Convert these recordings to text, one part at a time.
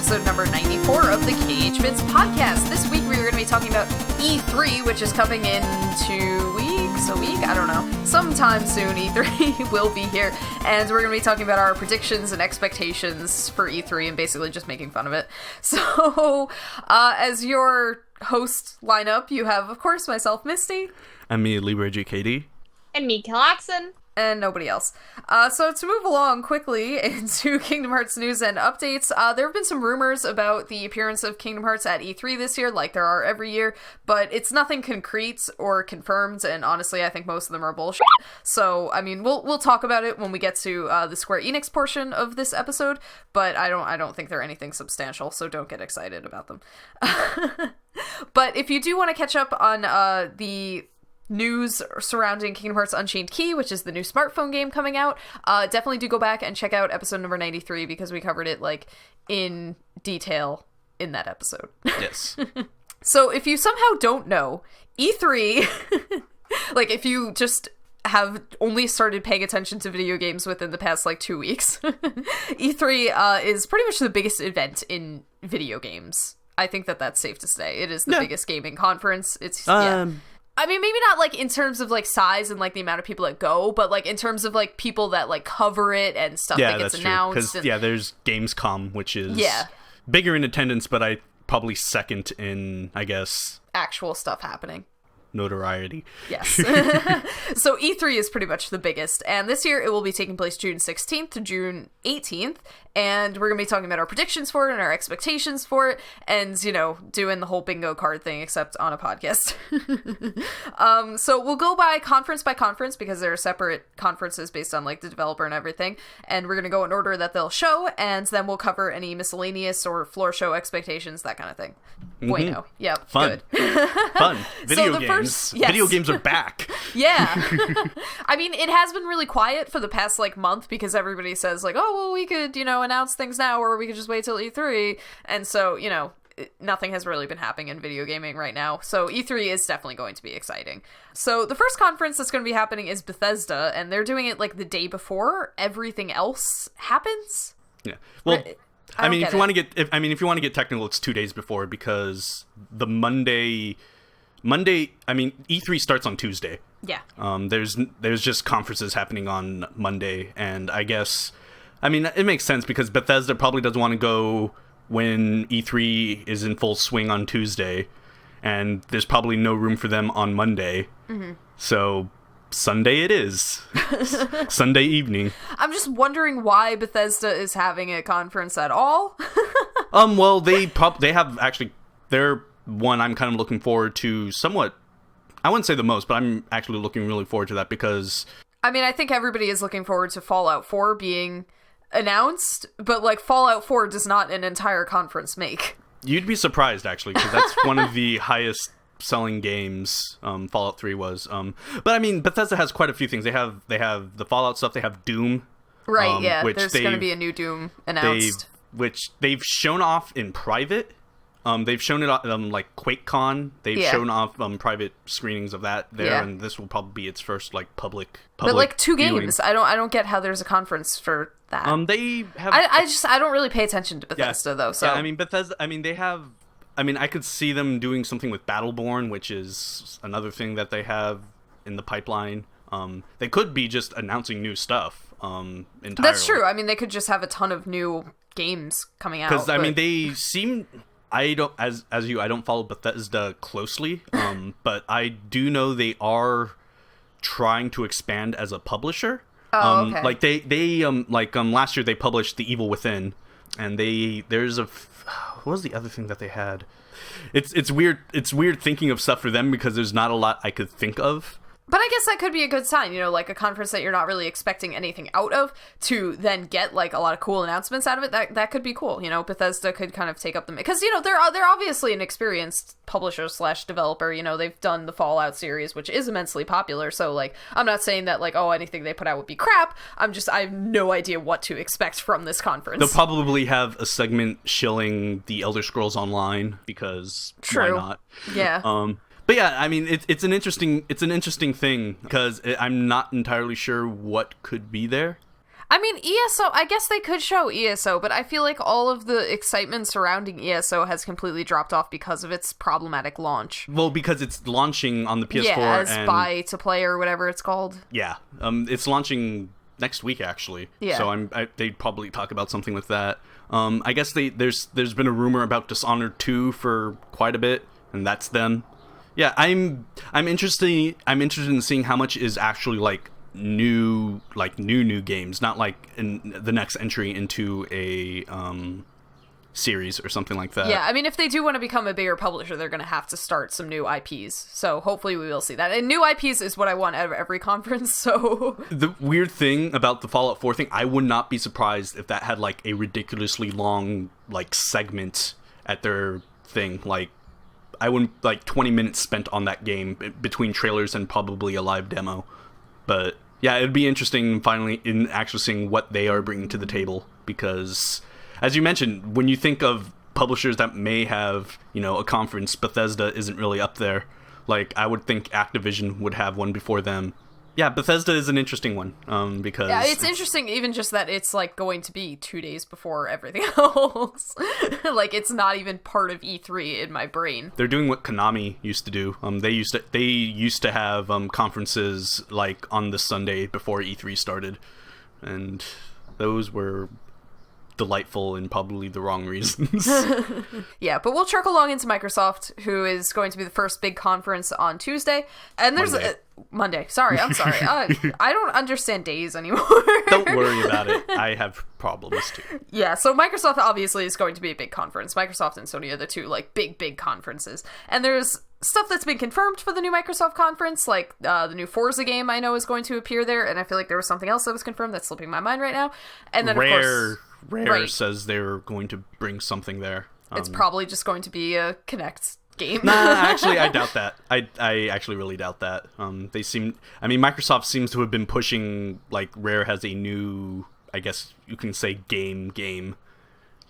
episode number 94 of the KH-Vids podcast. This week we are going to be talking about E3, which is coming in 2 weeks, a week? I don't know. Sometime soon, E3 will be here, and we're going to be talking about our predictions and expectations for E3 and basically just making fun of it. So, as your host lineup, you have, of course, myself, Misty. And me, Libra GKD. And me, Kilaxon. And nobody else. So to move along quickly into Kingdom Hearts news and updates, there have been some rumors about the appearance of Kingdom Hearts at E3 this year, like there are every year, but it's nothing concrete or confirmed, and honestly, I think most of them are bullshit. So, I mean, we'll talk about it when we get to the Square-Enix portion of this episode, but I don't think they're anything substantial, so don't get excited about them. But if you do want to catch up on the news surrounding Kingdom Hearts Unchained Key, which is the new smartphone game coming out, definitely do go back and check out episode number 93 because we covered it like in detail in that episode. Yes. So if you somehow don't know, E3, like if you just have only started paying attention to video games within the past like 2 weeks, E3 is pretty much the biggest event in video games. I think that's safe to say. It is the biggest gaming conference. It's I mean, maybe not, like, in terms of, like, size and, like, the amount of people that go, but, like, in terms of, like, people that, like, cover it and stuff that gets announced. Because, there's Gamescom, which is bigger in attendance, but probably second in, I guess, actual stuff happening. Notoriety. Yes. So E3 is pretty much the biggest, and this year it will be taking place June 16th to June 18th, and we're going to be talking about our predictions for it and our expectations for it, and, you know, doing the whole bingo card thing, except on a podcast. So we'll go by conference because there are separate conferences based on, like, the developer and everything, and we're going to go in order that they'll show, and then we'll cover any miscellaneous or floor show expectations, that kind of thing. Mm-hmm. Bueno. Yep. Fun. Good. Fun. Video games. Yes. Video games are back. Yeah. I mean, it has been really quiet for the past, like, month because everybody says, like, oh, well, we could, you know, announce things now or we could just wait till E3. And so, you know, nothing has really been happening in video gaming right now. So E3 is definitely going to be exciting. So the first conference that's going to be happening is Bethesda, and they're doing it, like, the day before everything else happens. Yeah. Well, if you want to get technical, it's 2 days before because the Monday, E3 starts on Tuesday. Yeah. There's just conferences happening on Monday, and I guess, it makes sense because Bethesda probably doesn't want to go when E3 is in full swing on Tuesday, and there's probably no room for them on Monday. Mm-hmm. So Sunday it is. Sunday evening. I'm just wondering why Bethesda is having a conference at all. Well, they have actually, they're one I'm kind of looking forward to somewhat. I wouldn't say the most, but I'm actually looking really forward to that because I think everybody is looking forward to Fallout 4 being announced, but, like, Fallout 4 does not an entire conference make. You'd be surprised, actually, because that's one of the highest selling games Fallout 3 was. But Bethesda has quite a few things. They have the Fallout stuff. They have Doom. Right, there's going to be a new Doom announced. Which they've shown off in private. They've shown it like QuakeCon. They've shown off private screenings of that there, and this will probably be its first like public. But like two viewing. games, I don't get how there's a conference for that. They have. I don't really pay attention to Bethesda though. So Bethesda. They have. I could see them doing something with Battleborn, which is another thing that they have in the pipeline. They could be just announcing new stuff. Entirely. That's true. They could just have a ton of new games coming out. Because they seem. I don't, as you, I don't follow Bethesda closely, but I do know they are trying to expand as a publisher. Oh, okay. Like they last year they published The Evil Within, and what was the other thing that they had? It's weird. It's weird thinking of stuff for them because there's not a lot I could think of. But I guess that could be a good sign, like a conference that you're not really expecting anything out of to then get like a lot of cool announcements out of it. That could be cool. Bethesda could kind of take up the, because they're obviously an experienced publisher / developer. They've done the Fallout series, which is immensely popular. So like, I'm not saying that like, oh, anything they put out would be crap. I have no idea what to expect from this conference. They'll probably have a segment shilling the Elder Scrolls Online because why not? Yeah. But yeah, it's an interesting thing because I'm not entirely sure what could be there. I mean, ESO, I guess they could show ESO, but I feel like all of the excitement surrounding ESO has completely dropped off because of its problematic launch. Well, because it's launching on the PS4. Yeah, as buy-to-play or whatever it's called. Yeah, it's launching next week, actually. Yeah. So they'd probably talk about something with that. I guess there's been a rumor about Dishonored 2 for quite a bit, and that's them. Yeah, I'm interested in seeing how much is actually new games, not like in the next entry into a series or something like that. Yeah, I mean, if they do want to become a bigger publisher, they're going to have to start some new IPs. So hopefully we will see that. And new IPs is what I want out of every conference, so... The weird thing about the Fallout 4 thing, I would not be surprised if that had a ridiculously long segment at their thing. I wouldn't 20 minutes spent on that game between trailers and probably a live demo. But yeah, it'd be interesting finally in actually seeing what they are bringing to the table, because as you mentioned, when you think of publishers that may have, a conference, Bethesda isn't really up there. I would think Activision would have one before them. Yeah, Bethesda is an interesting one, because... Yeah, it's interesting even just that it's, going to be 2 days before everything else. It's not even part of E3 in my brain. They're doing what Konami used to do. They used to have conferences, on the Sunday before E3 started. And those were delightful in probably the wrong reasons. Yeah, but we'll trickle along into Microsoft, who is going to be the first big conference on Tuesday. And there's Monday. Sorry, I'm sorry. I don't understand days anymore. Don't worry about it. I have problems too. Yeah, so Microsoft obviously is going to be a big conference. Microsoft and Sony are the two big conferences. And there's stuff that's been confirmed for the new Microsoft conference, the new Forza game I know is going to appear there, and I feel like there was something else that was confirmed that's slipping my mind right now. And then Rare says they're going to bring something there. It's probably just going to be a Kinect game. Nah, actually, I doubt that. I actually really doubt that. Microsoft seems to have been pushing, Rare has a new, I guess you can say game,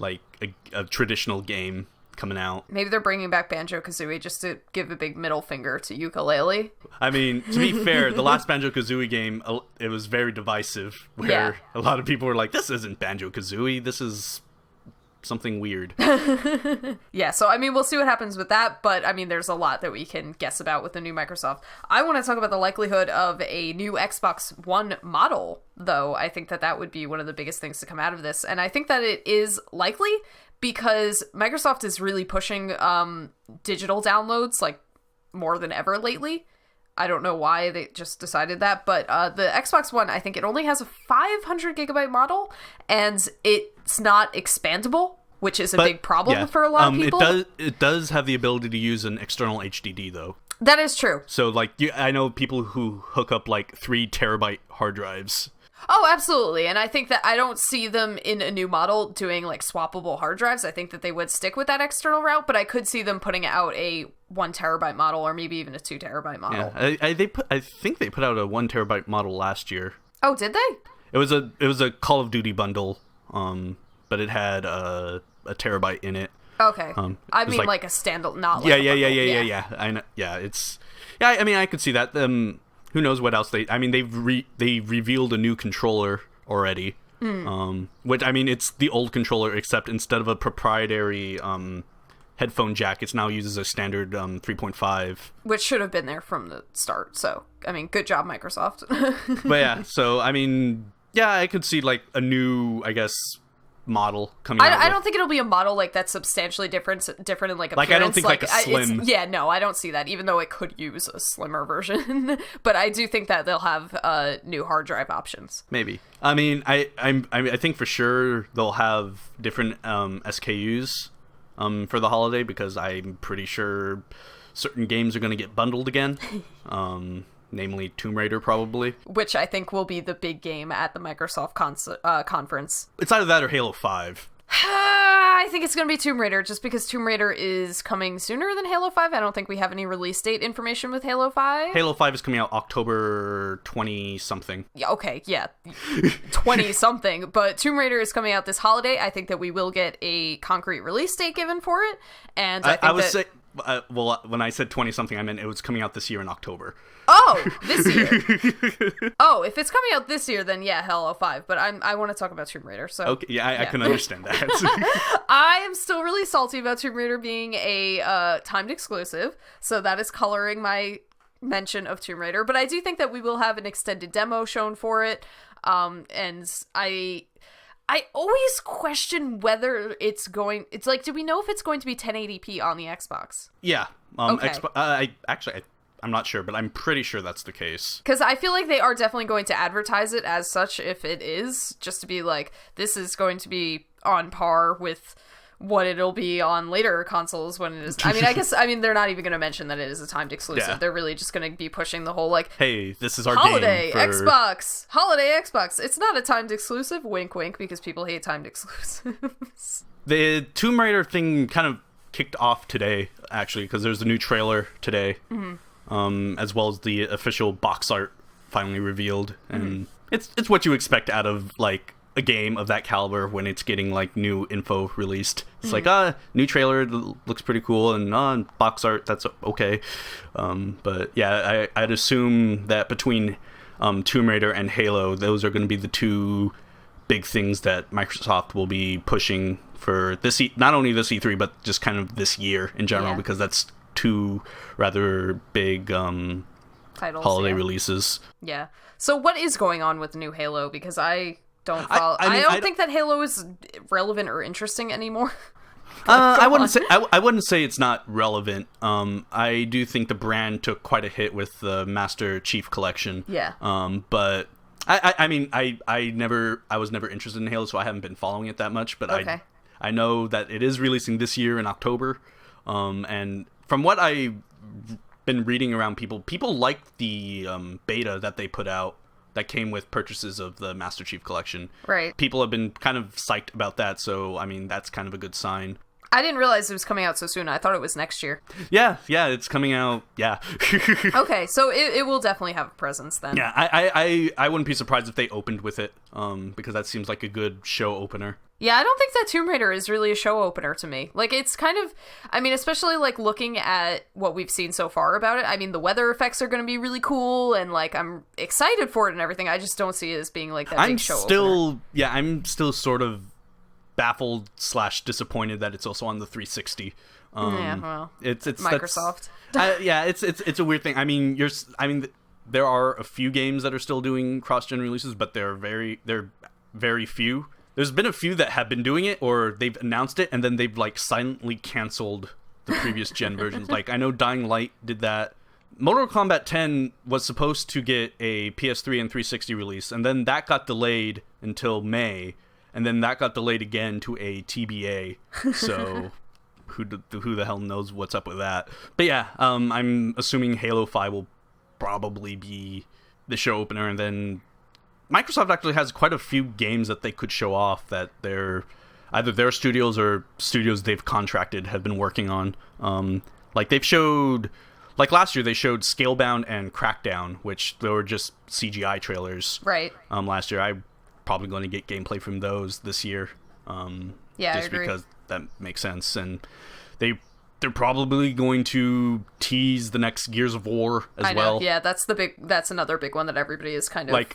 a traditional game coming out. Maybe they're bringing back Banjo-Kazooie just to give a big middle finger to Yooka-Laylee. I mean, to be fair, the last Banjo-Kazooie game, it was very divisive, where a lot of people were like, this isn't Banjo-Kazooie, this is something weird. Yeah, so we'll see what happens with that, but there's a lot that we can guess about with the new Microsoft. I want to talk about the likelihood of a new Xbox One model, though. I think that would be one of the biggest things to come out of this, and I think that it is likely because Microsoft is really pushing digital downloads more than ever lately. I don't know why they just decided that, but the Xbox One, I think it only has a 500 gigabyte model, and it's not expandable, which is a big problem for a lot of people. It does have the ability to use an external HDD, though. That is true. So, I know people who hook up 3 terabyte hard drives. Oh, absolutely. And I think that I don't see them in a new model doing swappable hard drives. I think that they would stick with that external route, but I could see them putting out a 1 terabyte model or maybe even a 2 terabyte model. Yeah, I think they put out a 1 terabyte model last year. Oh, did they? It was a Call of Duty bundle, but it had a terabyte in it. Okay. I mean a standalone, not yeah. I know. Yeah, it's I could see that. Who knows what else they revealed a new controller already. Which it's the old controller, except instead of a proprietary headphone jack, it now uses a standard 3.5, which should have been there from the start. So good job, Microsoft. But yeah, so I could see a new, I guess, model coming out. I don't think it'll be a model that's substantially different in appearance. I don't think a slim. I don't see that, even though it could use a slimmer version. But I do think that they'll have new hard drive options. Maybe. I think for sure they'll have different SKUs for the holiday, because I'm pretty sure certain games are going to get bundled again. Namely Tomb Raider, probably. Which I think will be the big game at the Microsoft conference. It's either that or Halo 5. I think it's going to be Tomb Raider, just because Tomb Raider is coming sooner than Halo 5. I don't think we have any release date information with Halo 5. Halo 5 is coming out October 20-something. Yeah, okay, yeah. 20-something. But Tomb Raider is coming out this holiday. I think that we will get a concrete release date given for it. And I think well, when I said 20-something, I meant it was coming out this year in October. Oh, this year. Oh, if it's coming out this year, then yeah, Halo 5. But I want to talk about Tomb Raider. So okay, yeah, I can understand that. I am still really salty about Tomb Raider being a timed exclusive. So that is coloring my mention of Tomb Raider. But I do think that we will have an extended demo shown for it. And I always question whether it's like, do we know if it's going to be 1080p on the Xbox? Yeah. Okay. I'm not sure, but I'm pretty sure that's the case. Because I feel like they are definitely going to advertise it as such if it is, just to be like, this is going to be on par with what it'll be on later consoles when it is. I mean, they're not even going to mention that it is a timed exclusive. Yeah. They're really just going to be pushing the whole, like, hey, this is our holiday game for... Xbox. Holiday Xbox. It's not a timed exclusive, wink wink, because people hate timed exclusives. The Tomb Raider thing kind of kicked off today, actually, because there's a new trailer today. Mm-hmm. As well as the official box art finally revealed, and it's what you expect out of like a game of that caliber when it's getting like new info released. It's like new trailer looks pretty cool, and box art that's okay. But yeah, I'd assume that between Tomb Raider and Halo, those are going to be the two big things that Microsoft will be pushing for this not only this E3 but just kind of this year in general, because that's two rather big titles, holiday releases. Yeah. So what is going on with the new Halo? Because I don't follow. I don't think that Halo is relevant or interesting anymore. I wouldn't say it's not relevant. I do think the brand took quite a hit with the Master Chief Collection. Yeah. But I was never interested in Halo, so I haven't been following it that much. But okay. I know that it is releasing this year in October, and from what I've been reading around, people liked the beta that they put out that came with purchases of the Master Chief Collection. Right. People have been kind of psyched about that, so I mean that's kind of a good sign. I didn't realize it was coming out so soon. I thought it was next year. Yeah, it's coming out. Yeah. Okay, so it will definitely have a presence then. Yeah, I wouldn't be surprised if they opened with it, because that seems like a good show opener. Yeah, I don't think that Tomb Raider is really a show opener to me. Like, it's kind of, I mean, especially, like, looking at what we've seen so far about it. I mean, the weather effects are going to be really cool, and, like, I'm excited for it and everything. I just don't see it as being, like, that big show opener. Yeah, I'm still sort of baffled / disappointed that it's also on the 360. Yeah, well, it's Microsoft. It's a weird thing. I mean, there are a few games that are still doing cross-gen releases, but they're very few. There's been a few that have been doing it, or they've announced it, and then they've, like, silently canceled the previous gen versions. Like, I know Dying Light did that. Mortal Kombat 10 was supposed to get a PS3 and 360 release, and then that got delayed until May, and then that got delayed again to a TBA. So who the hell knows what's up with that? But yeah, I'm assuming Halo 5 will probably be the show opener, and then Microsoft actually has quite a few games that they could show off that either their studios or studios they've contracted have been working on. Like they've showed, like last year they showed Scalebound and Crackdown, which they were just CGI trailers. Right. Last year, I'm probably going to get gameplay from those this year. Yeah, just I agree. Because that makes sense, and they're probably going to tease the next Gears of War as well. Yeah, that's another big one that everybody is kind of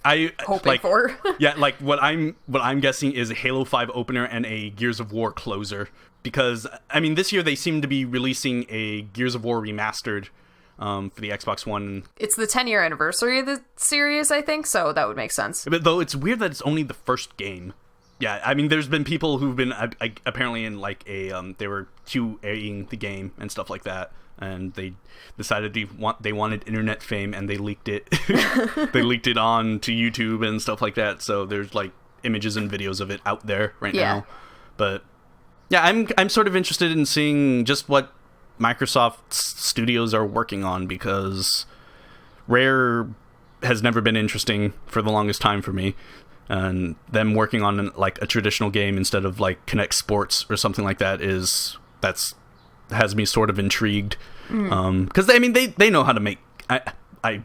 hoping like, for. Yeah, like what I'm guessing is a Halo 5 opener and a Gears of War closer, because I mean this year they seem to be releasing a Gears of War remastered for the Xbox One. It's the 10-year anniversary of the series, I think, so that would make sense. But though it's weird that it's only the first game. Yeah, I mean, there's been people who've been apparently in like they were QAing the game and stuff like that, and they decided they wanted internet fame, and they leaked it. They leaked it on to YouTube and stuff like that. So there's like images and videos of it out there right now. But yeah, I'm sort of interested in seeing just what Microsoft's studios are working on, because Rare has never been interesting for the longest time for me. And them working on like a traditional game instead of like Kinect Sports or something like that has me sort of intrigued. Because I mean they know how to make. I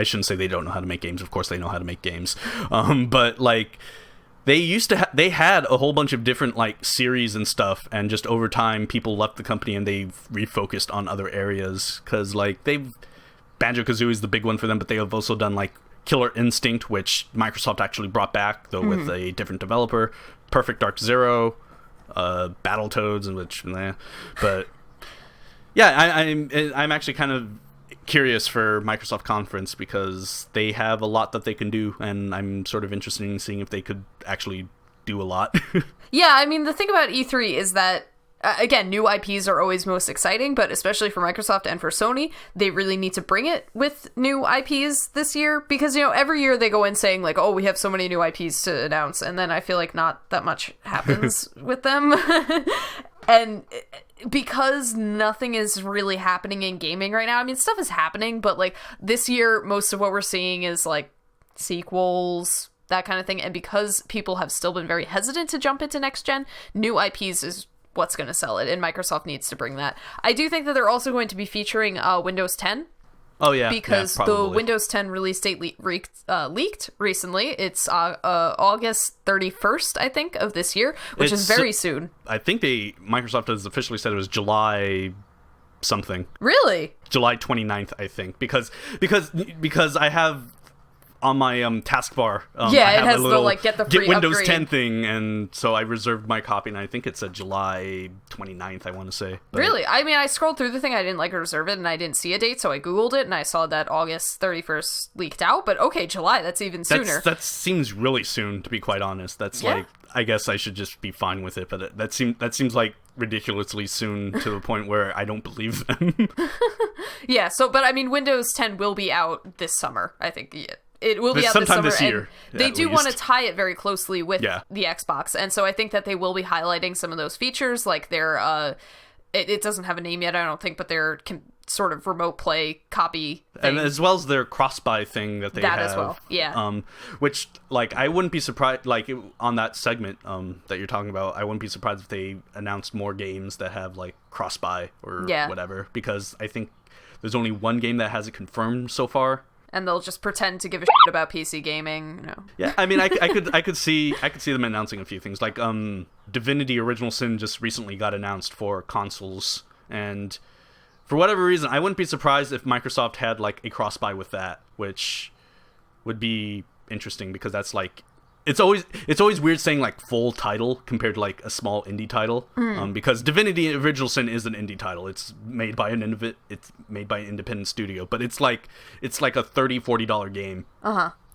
shouldn't say they don't know how to make games. Of course they know how to make games. But like they had a whole bunch of different like series and stuff, and just over time people left the company and they've refocused on other areas, because like Banjo-Kazooie is the big one for them, but they have also done like Killer Instinct, which Microsoft actually brought back, though with a different developer, Perfect Dark Zero, Battletoads, but yeah, I'm actually kind of curious for Microsoft Conference, because they have a lot that they can do, and I'm sort of interested in seeing if they could actually do a lot. Yeah, I mean, the thing about E3 is that, again, new IPs are always most exciting, but especially for Microsoft and for Sony, they really need to bring it with new IPs this year, because, you know, every year they go in saying, like, oh, we have so many new IPs to announce, and then I feel like not that much happens with them. And because nothing is really happening in gaming right now, I mean, stuff is happening, but, like, this year, most of what we're seeing is, like, sequels, that kind of thing, and because people have still been very hesitant to jump into next gen, new IPs is what's going to sell it, and Microsoft needs to bring that. I do think that they're also going to be featuring Windows 10. Oh yeah, because the Windows 10 release date leaked recently. It's August 31st, I think, of this year, which is very soon. I think Microsoft has officially said it was July something. Really? July 29th, I think, because I have on my taskbar, it has the like get free Windows upgrade. 10 thing, and so I reserved my copy, and I think it's a July 29th, I want to say. But really? I mean, I scrolled through the thing, I didn't like reserve it, and I didn't see a date, so I googled it, and I saw that August 31st leaked out, but okay, July, that's even sooner. That seems really soon, to be quite honest. That's like, I guess I should just be fine with it, but that seems like ridiculously soon to the point where I don't believe them. Yeah, but I mean, Windows 10 will be out this summer, I think. It will be out sometime this summer. Year. They do want to tie it very closely with the Xbox, and so I think that they will be highlighting some of those features, like their it doesn't have a name yet, I don't think, but their sort of remote play copy thing. And as well as their cross-buy thing that they have. That as well, yeah. Which, like, I wouldn't be surprised, like, on that segment that you're talking about, I wouldn't be surprised if they announced more games that have, like, cross-buy or whatever, because I think there's only one game that has it confirmed so far. And they'll just pretend to give a shit about PC gaming, you know. Yeah, I mean, I could see them announcing a few things, like Divinity: Original Sin just recently got announced for consoles, and for whatever reason, I wouldn't be surprised if Microsoft had like a cross-buy with that, which would be interesting, because that's like it's always weird saying like full title compared to like a small indie title, because Divinity: Original Sin is an indie title. It's made by an independent studio, but it's like a $30-$40 game.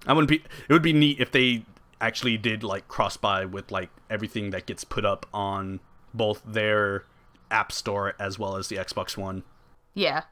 It would be neat if they actually did like cross buy with like everything that gets put up on both their app store as well as the Xbox One. Yeah.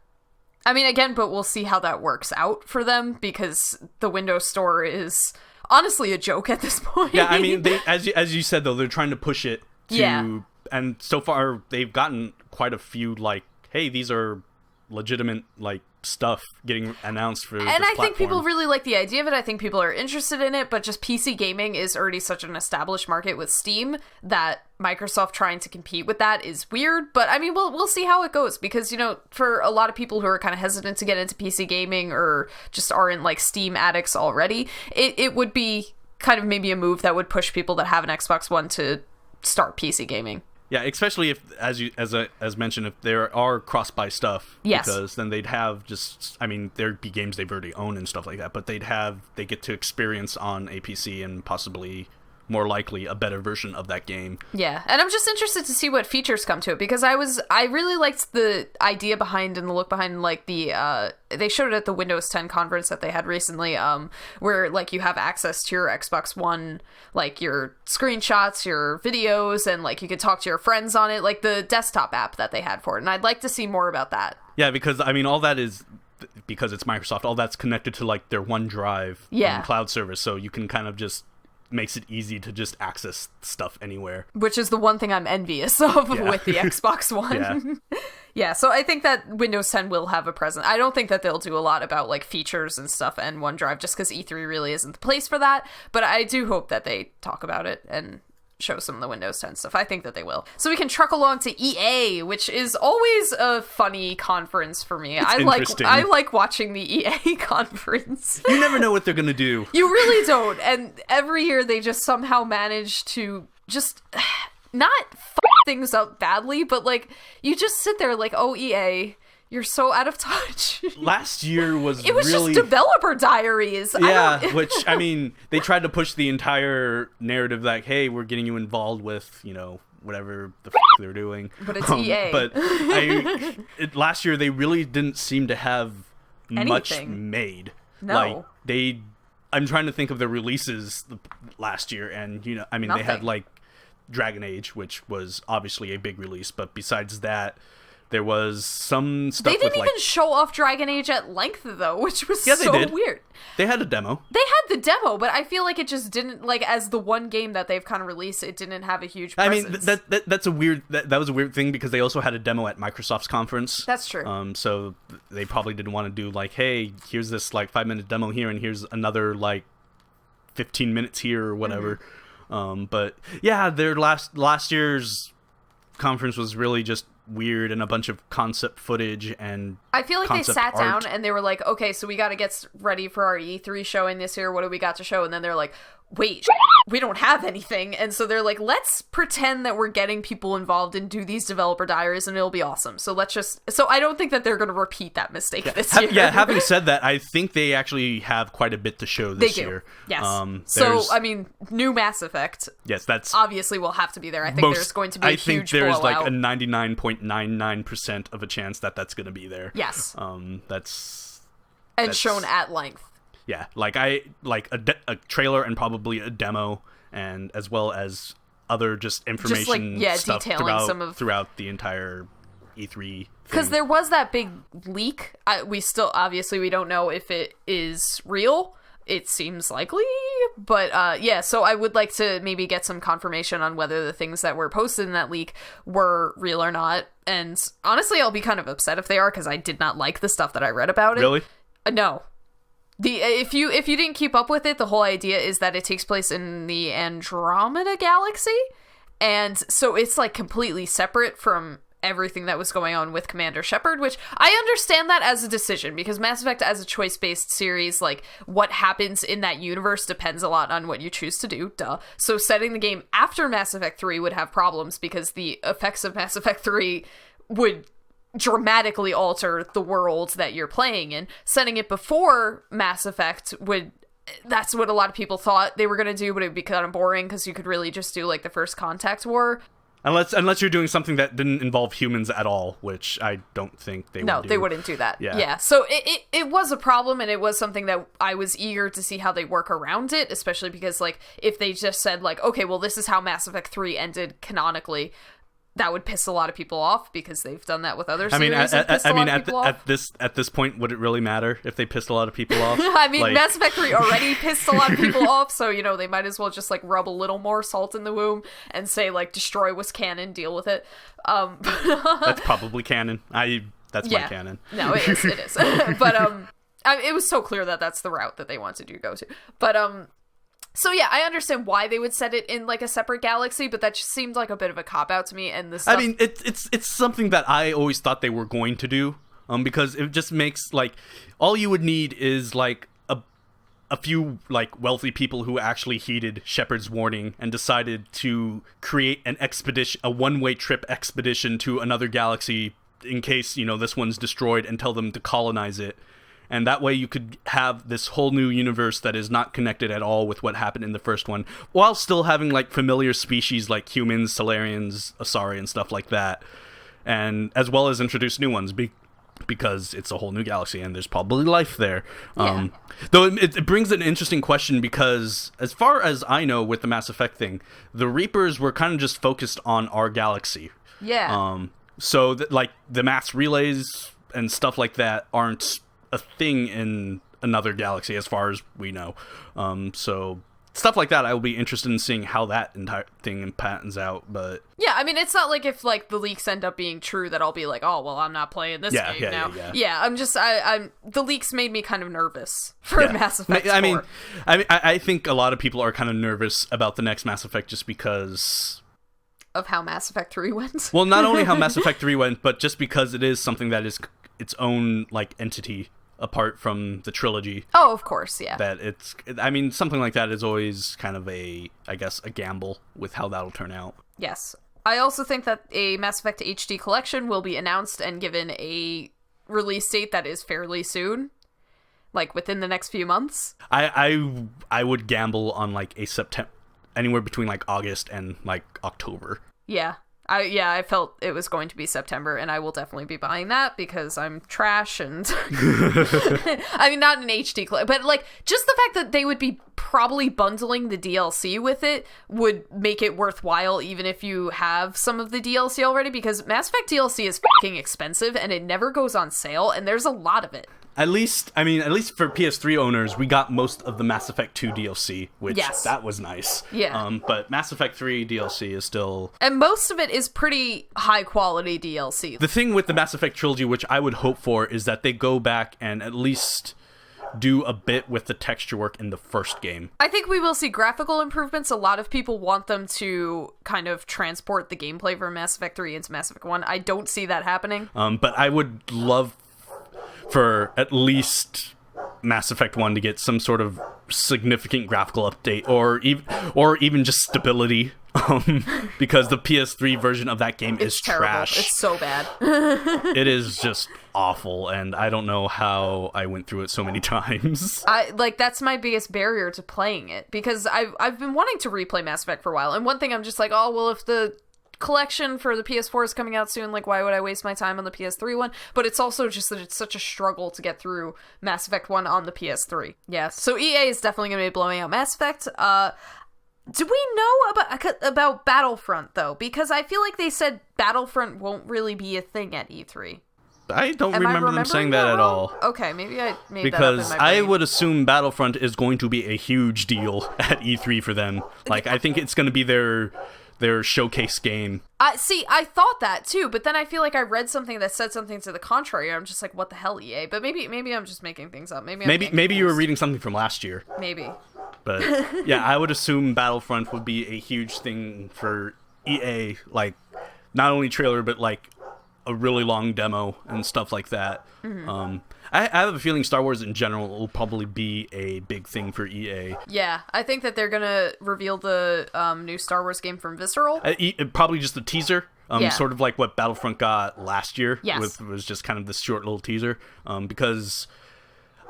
I mean, again, but we'll see how that works out for them, because the Windows Store is honestly a joke at this point. Yeah, I mean, they, as you said, though, they're trying to push it to, and so far they've gotten quite a few, like, hey, these are legitimate, like, stuff getting announced for this platform. And I think people really like the idea of it. I think people are interested in it, but just PC gaming is already such an established market with Steam that Microsoft trying to compete with that is weird. But I mean, we'll see how it goes, because, you know, for a lot of people who are kind of hesitant to get into PC gaming or just aren't like Steam addicts already, it would be kind of maybe a move that would push people that have an Xbox One to start PC gaming. Yeah, especially if, as mentioned, if there are cross-buy stuff, because then they'd have just, I mean, there'd be games they've already owned and stuff like that, but they get to experience on a PC and possibly, more likely, a better version of that game. Yeah, and I'm just interested to see what features come to it, because I really liked the idea behind and the look behind, like, they showed it at the Windows 10 conference that they had recently, where, like, you have access to your Xbox One, like, your screenshots, your videos, and, like, you could talk to your friends on it, like the desktop app that they had for it, and I'd like to see more about that. Yeah, because, I mean, all that is, because it's Microsoft, all that's connected to, like, their OneDrive cloud service, so you can kind of just makes it easy to just access stuff anywhere. Which is the one thing I'm envious of with the Xbox One. Yeah, so I think that Windows 10 will have a presence. I don't think that they'll do a lot about like features and stuff and OneDrive, just because E3 really isn't the place for that. But I do hope that they talk about it and show some of the Windows 10 stuff. I think that they will. So we can truck along to EA, which is always a funny conference for me. I like watching the EA conference. You never know what they're gonna do. You really don't. And every year they just somehow manage to just not f things up badly, but like you just sit there like, oh, EA, you're so out of touch. Last year was it was really... just developer diaries. Yeah, which, I mean, they tried to push the entire narrative like, hey, we're getting you involved with, you know, whatever the they're doing. But it's EA. But last year, they really didn't seem to have much made. No. Like, I'm trying to think of the releases last year, and, you know, I mean, Nothing. they had, like, Dragon Age, which was obviously a big release, but besides that, there was some stuff They didn't with, even show off Dragon Age at length, though, which was they so did. weird. They had a demo. They had the demo, but I feel like it just didn't, like, as the one game that they've kind of released, it didn't have a huge presence. I mean, that's a weird... That was a weird thing, because they also had a demo at Microsoft's conference. That's true. So they probably didn't want to do, like, hey, here's this, like, 5-minute demo here, and here's another, like, 15 minutes here, or whatever. But, yeah, their last year's conference was really just weird, and a bunch of concept footage and I feel like they sat art. down and they were like, okay, so we got to get ready for our E3 showing this year. What do we got to show? And then they're like, wait, we don't have anything. And so they're like, let's pretend that we're getting people involved and do these developer diaries, and it'll be awesome. So so I don't think that they're going to repeat that mistake this year. Yeah, having said that, I think they actually have quite a bit to show this year. Yes. So, I mean, new Mass Effect. Yes, that's obviously will have to be there. I think there's going to be a huge blowout. I think there's like a 99.99% of a chance that that's going to be there. Yes. That's shown at length. Yeah, like a trailer and probably a demo, and as well as other just information stuff detailing throughout the entire E3. Because there was that big leak. We don't know if it is real. It seems likely, but yeah, so I would like to maybe get some confirmation on whether the things that were posted in that leak were real or not. And honestly, I'll be kind of upset if they are, because I did not like the stuff that I read about it. Really? No. If you didn't keep up with it, the whole idea is that it takes place in the Andromeda Galaxy, and so it's like completely separate from everything that was going on with Commander Shepard, which I understand that as a decision, because Mass Effect as a choice-based series, like, what happens in that universe depends a lot on what you choose to do, duh. So setting the game after Mass Effect 3 would have problems, because the effects of Mass Effect 3 would dramatically alter the world that you're playing in. Setting it before Mass Effect that's what a lot of people thought they were going to do, but it would be kind of boring, because you could really just do, like, the First Contact War. Unless you're doing something that didn't involve humans at all, which I don't think they would do. No, they wouldn't do that. Yeah. So it was a problem, and it was something that I was eager to see how they work around it, especially because, like, if they just said, like, okay, well, this is how Mass Effect 3 ended canonically, that would piss a lot of people off, because they've done that with other series. At this point, would it really matter if they pissed a lot of people off? I mean, like... Mass Effect 3 already pissed a lot of people off, so, you know, they might as well just, like, rub a little more salt in the wound and say, like, destroy was canon, deal with it. That's probably canon. That's my canon. No, it is. But, it was so clear that that's the route that they wanted to go to. But, so yeah, I understand why they would set it in, like, a separate galaxy, but that just seemed like a bit of a cop-out to me, and the stuff... I mean, it's something that I always thought they were going to do, because it just makes, like, all you would need is, like, a few, like, wealthy people who actually heeded Shepard's warning and decided to create an expedition, a one-way trip expedition to another galaxy in case, you know, this one's destroyed, and tell them to colonize it. And that way you could have this whole new universe that is not connected at all with what happened in the first one, while still having, like, familiar species like humans, Solarians, Asari, and stuff like that. And as well as introduce new ones, because it's a whole new galaxy and there's probably life there. Yeah. Though it brings an interesting question, because as far as I know with the Mass Effect thing, the Reapers were kind of just focused on our galaxy. Yeah. So, like, the mass relays and stuff like that aren't a thing in another galaxy as far as we know. So stuff like that, I will be interested in seeing how that entire thing patents out. But yeah, I mean, it's not like if like the leaks end up being true that I'll be like, oh well, I'm not playing this game now. Yeah, I'm just I'm the leaks made me kind of nervous for Mass Effect 4. I think a lot of people are kind of nervous about the next Mass Effect just because of how Mass Effect 3 went. Well, not only how Mass Effect 3 went, but just because it is something that is its own like entity apart from the trilogy. Oh, of course, yeah. That I mean, something like that is always kind of I guess, a gamble with how that'll turn out. Yes. I also think that a Mass Effect HD collection will be announced and given a release date that is fairly soon. Like, within the next few months. I would gamble on, like, a September, anywhere between, like, August and, like, October. Yeah. I felt it was going to be September, and I will definitely be buying that because I'm trash and I mean, not an HD but like just the fact that they would be probably bundling the DLC with it would make it worthwhile even if you have some of the DLC already, because Mass Effect DLC is fucking expensive and it never goes on sale, and there's a lot of it. At least for PS3 owners, we got most of the Mass Effect 2 DLC, which that was nice. Yeah. But Mass Effect 3 DLC is still... And most of it is pretty high-quality DLC. The thing with the Mass Effect trilogy, which I would hope for, is that they go back and at least do a bit with the texture work in the first game. I think we will see graphical improvements. A lot of people want them to kind of transport the gameplay from Mass Effect 3 into Mass Effect 1. I don't see that happening. But I would love for at least Mass Effect 1 to get some sort of significant graphical update, or even just stability, because the PS3 version of that game is terrible. Trash. It's so bad. It is just awful, and I don't know how I went through it so many times. That's my biggest barrier to playing it, because I've been wanting to replay Mass Effect for a while, and one thing I'm just like, oh, well, if the collection for the PS4 is coming out soon, like, why would I waste my time on the PS3 one? But it's also just that it's such a struggle to get through Mass Effect 1 on the PS3. Yeah, so EA is definitely going to be blowing out Mass Effect. Do we know about Battlefront, though? Because I feel like they said Battlefront won't really be a thing at E3. I don't remember them saying that at all. Okay, maybe I made because that up in my brain. I would assume Battlefront is going to be a huge deal at E3 for them. Like, I think it's going to be their showcase game. I thought that too, but then I feel like I read something that said something to the contrary. I'm just like, what the hell, EA? But maybe I'm just making things up. Maybe you were reading something from last year. Maybe. But yeah, I would assume Battlefront would be a huge thing for EA. Like, not only trailer, but like a really long demo and stuff like that. Mm-hmm. I have a feeling Star Wars in general will probably be a big thing for EA. Yeah, I think that they're gonna reveal the new Star Wars game from Visceral. Probably just a teaser. Sort of like what Battlefront got last year. Yes. Was just kind of this short little teaser. Because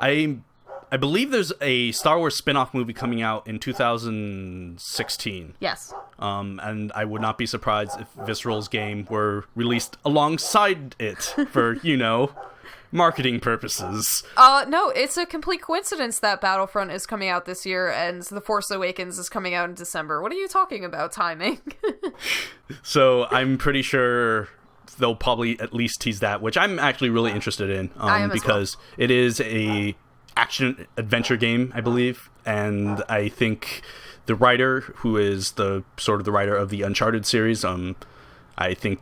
I believe there's a Star Wars spin-off movie coming out in 2016. Yes. And I would not be surprised if Visceral's game were released alongside it for, marketing purposes. No, it's a complete coincidence that Battlefront is coming out this year and The Force Awakens is coming out in December. What are you talking about, timing? So I'm pretty sure they'll probably at least tease that, which I'm actually really interested in. I am because it is a action adventure game, I believe, and I think the writer, who is the writer of the Uncharted series, I think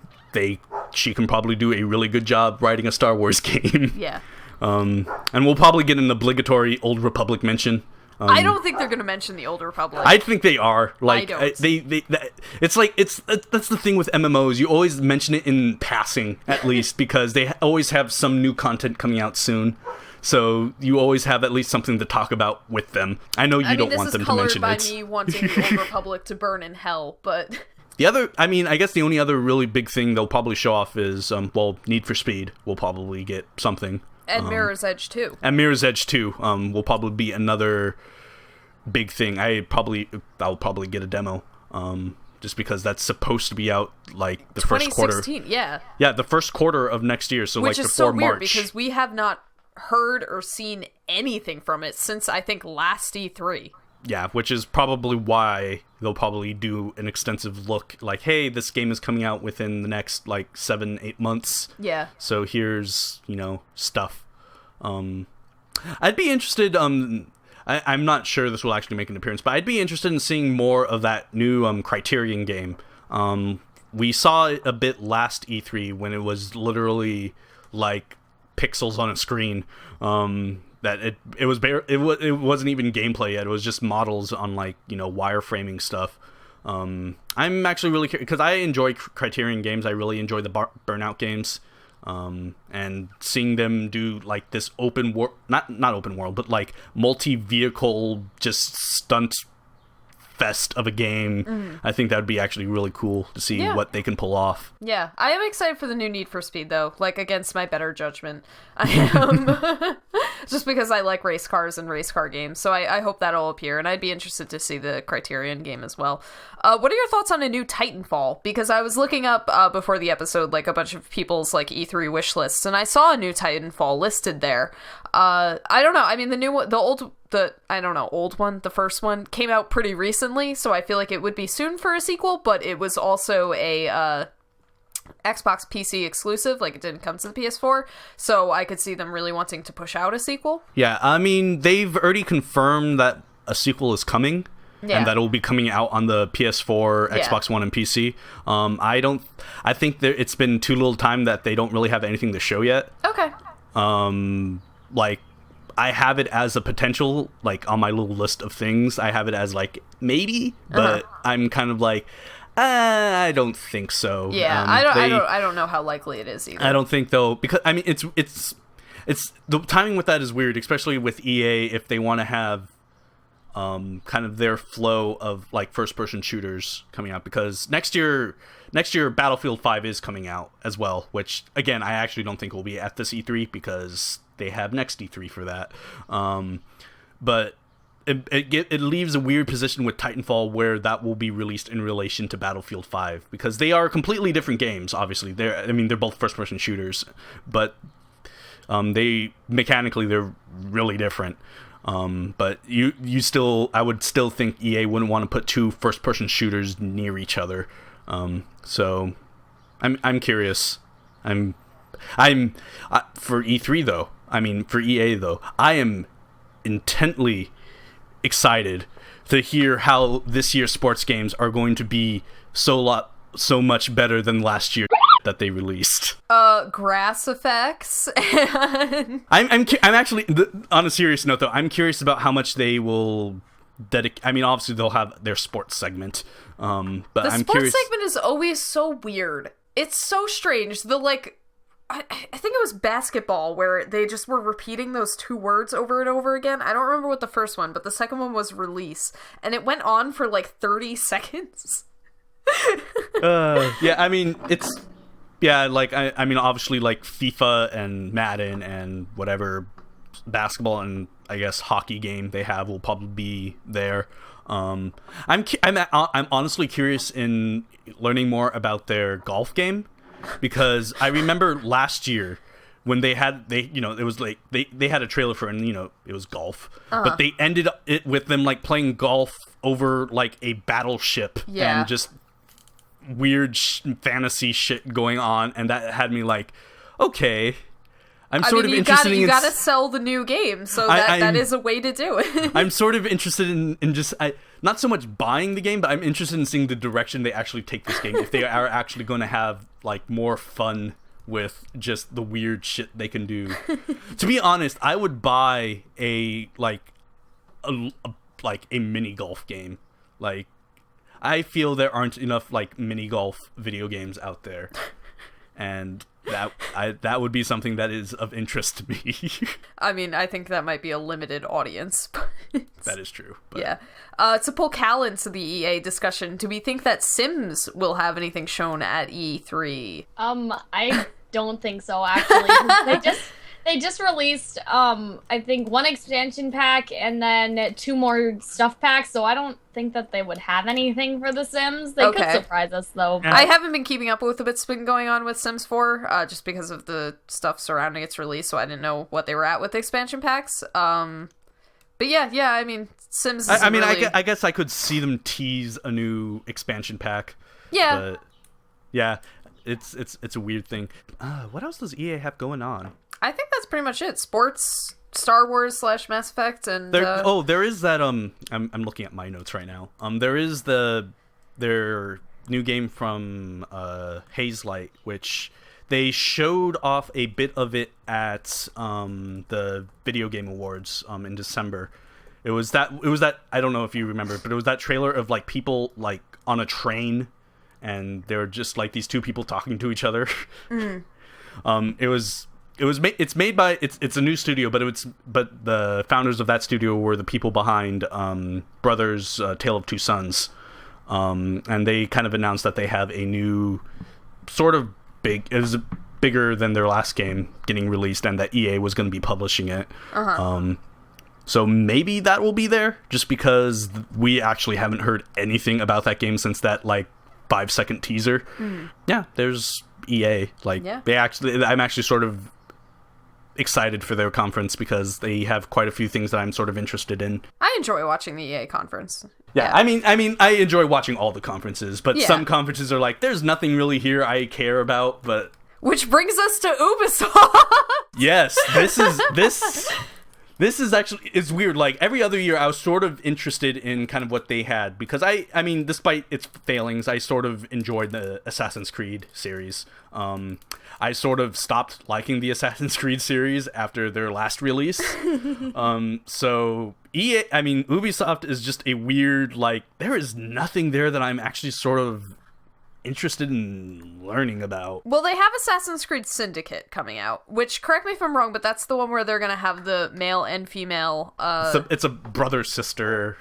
she can probably do a really good job writing a Star Wars game. Yeah. And we'll probably get an obligatory Old Republic mention. I don't think they're going to mention the Old Republic. I think they are. Like, I don't. That's the thing with MMOs. You always mention it in passing, at least, because they always have some new content coming out soon. So you always have at least something to talk about with them. I know you don't want them to mention it. This is colored by me wanting the Old Republic to burn in hell, but... I guess the only other really big thing they'll probably show off is, Need for Speed will probably get something. And Mirror's Edge 2. And Mirror's Edge 2 will probably be another big thing. I'll probably get a demo, just because that's supposed to be out, like, the first quarter. 2016, yeah. Yeah, the first quarter of next year, so Which like is before so March. weird, because we have not heard or seen anything from it since, I think, last E3. Yeah, which is probably why they'll probably do an extensive look, like, hey, this game is coming out within the next, like, 7-8 months. Yeah. So here's, stuff. I'd be interested, I'm not sure this will actually make an appearance, but I'd be interested in seeing more of that new Criterion game. We saw it a bit last E3 when it was literally like pixels on a screen. That it wasn't even gameplay yet. It was just models on like wireframing stuff. I'm actually really curious because I enjoy Criterion games. I really enjoy the Burnout games. And seeing them do like this open world, not open world, but like multi-vehicle just stunt fest of a game. I think that would be actually really cool to see what they can pull off. Yeah, I am excited for the new Need for Speed though, like against my better judgment. I am just because I like race cars and race car games, so I hope that'll appear, and I'd be interested to see the Criterion game as well. What are your thoughts on a new Titanfall? Because I was looking up before the episode like a bunch of people's like E3 wish lists, and I saw a new Titanfall listed there. I don't know. I mean, the first one came out pretty recently, so I feel like it would be soon for a sequel, but it was also a Xbox PC exclusive, like it didn't come to the PS4, so I could see them really wanting to push out a sequel. Yeah, I mean, they've already confirmed that a sequel is coming. Yeah. And that it will be coming out on the PS4, Xbox One, and PC. I think it's been too little time that they don't really have anything to show yet. Okay. Like, I have it as a potential, like, on my little list of things. I have it as, like, maybe, but I'm kind of like, I don't think so. Yeah, I don't know how likely it is either. I don't think, though, because, I mean, it's the timing with that is weird, especially with EA if they want to have kind of their flow of, like, first-person shooters coming out, because next year Battlefield 5 is coming out as well, which, again, I actually don't think will be at this E3 because they have next E3 for that. But it leaves a weird position with Titanfall where that will be released in relation to Battlefield 5 because they are completely different games. Obviously, they're both first-person shooters, but they're really different. But I would still think EA wouldn't want to put two first-person shooters near each other. So I'm curious. For E3 though. For EA though, I am intently excited to hear how this year's sports games are going to be so much better than last year that they released. Grass effects. I'm actually, on a serious note though, I'm curious about how much they will dedicate. I mean, obviously they'll have their sports segment. But the I'm sports curious. segment is always so weird. It's so strange. I think it was basketball where they just were repeating those two words over and over again. I don't remember what the first one, but the second one was release, and it went on for like 30 seconds. Yeah, I mean, obviously, like FIFA and Madden and whatever basketball and I guess hockey game they have will probably be there. I'm honestly curious in learning more about their golf game, because I remember last year when they had a trailer for, and it was golf, but they ended it with them like playing golf over like a battleship and just weird fantasy shit going on, and that had me like, okay, I'm sort of interested in... You gotta sell the new game, so that is a way to do it. I'm sort of interested in just... not so much buying the game, but I'm interested in seeing the direction they actually take this game, if they are actually going to have like more fun with just the weird shit they can do. To be honest, I would buy a mini golf game. Like, I feel there aren't enough like mini golf video games out there, and that would be something that is of interest to me. I mean, I think that might be a limited audience. But that is true. But. Yeah. To pull Cal into the EA discussion, do we think that Sims will have anything shown at E3? I don't think so, actually. They just released, I think, one expansion pack and then 2 more stuff packs, so I don't think that they would have anything for The Sims. They could surprise us, though. But... I haven't been keeping up with what's been going on with Sims 4, just because of the stuff surrounding its release, so I didn't know what they were at with the expansion packs. But yeah, I mean, Sims is I guess I could see them tease a new expansion pack. Yeah. But, yeah, it's a weird thing. What else does EA have going on? I think that's pretty much it. Sports, Star Wars / Mass Effect, and there is that I'm looking at my notes right now. There is their new game from Hazelight, which they showed off a bit of it at the Video Game Awards in December. It was that I don't know if you remember, but it was that trailer of like people like on a train, and they were just like these two people talking to each other. It's made by it's a new studio, but the founders of that studio were the people behind Brothers Tale of Two Sons, and they kind of announced that they have a new sort of it was bigger than their last game getting released, and that EA was going to be publishing it. So maybe that will be there, just because we actually haven't heard anything about that game since that like 5-second teaser. Yeah, there's EA. Like I'm actually sort of excited for their conference because they have quite a few things that I'm sort of interested in. I enjoy watching the EA conference. Yeah. I mean I enjoy watching all the conferences, but some conferences are like, there's nothing really here I care about. But which brings us to Ubisoft. Yes, this is actually, it's weird. Like every other year I was sort of interested in kind of what they had, because I mean, despite its failings, I sort of enjoyed the Assassin's Creed series. I sort of stopped liking the Assassin's Creed series after their last release. So Ubisoft is just a weird, like, there is nothing there that I'm actually sort of interested in learning about. Well, they have Assassin's Creed Syndicate coming out, which, correct me if I'm wrong, but that's the one where they're gonna have the male and female it's a brother-sister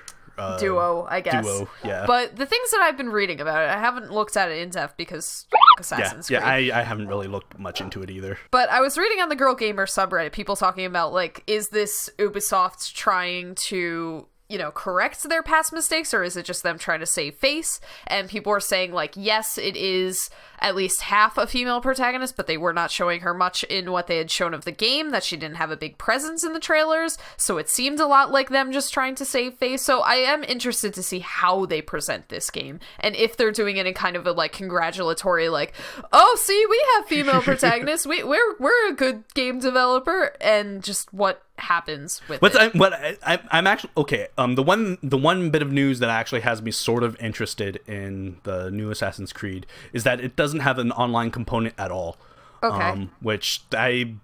duo, I guess. Yeah. But the things that I've been reading about it, I haven't looked at it in depth because Assassin's Creed. Yeah, I haven't really looked much into it either. But I was reading on the Girl Gamer subreddit, people talking about, like, is this Ubisoft trying to, you know, correct their past mistakes, or is it just them trying to save face? And people were saying, like, yes, it is at least half a female protagonist, but they were not showing her much in what they had shown of the game, that she didn't have a big presence in the trailers, so it seemed a lot like them just trying to save face. So I am interested to see how they present this game, and if they're doing it in kind of a, like, congratulatory, like, oh, see, we have female protagonists, we're a good game developer, and just what happens with it. I'm actually okay. The one bit of news that actually has me sort of interested in the new Assassin's Creed is that it doesn't have an online component at all. Okay. Which I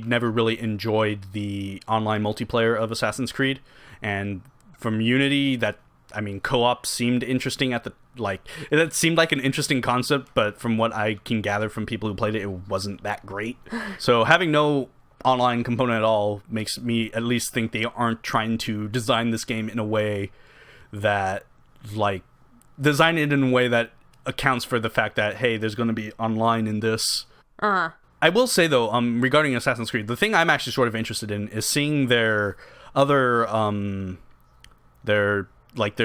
never really enjoyed the online multiplayer of Assassin's Creed, and from Unity, co-op seemed interesting it seemed like an interesting concept, but from what I can gather from people who played it, it wasn't that great. So having no online component at all makes me at least think they aren't trying to design this game in a way that accounts for the fact that, hey, there's going to be online in this. I will say though, regarding Assassin's Creed, the thing I'm actually sort of interested in is seeing their other their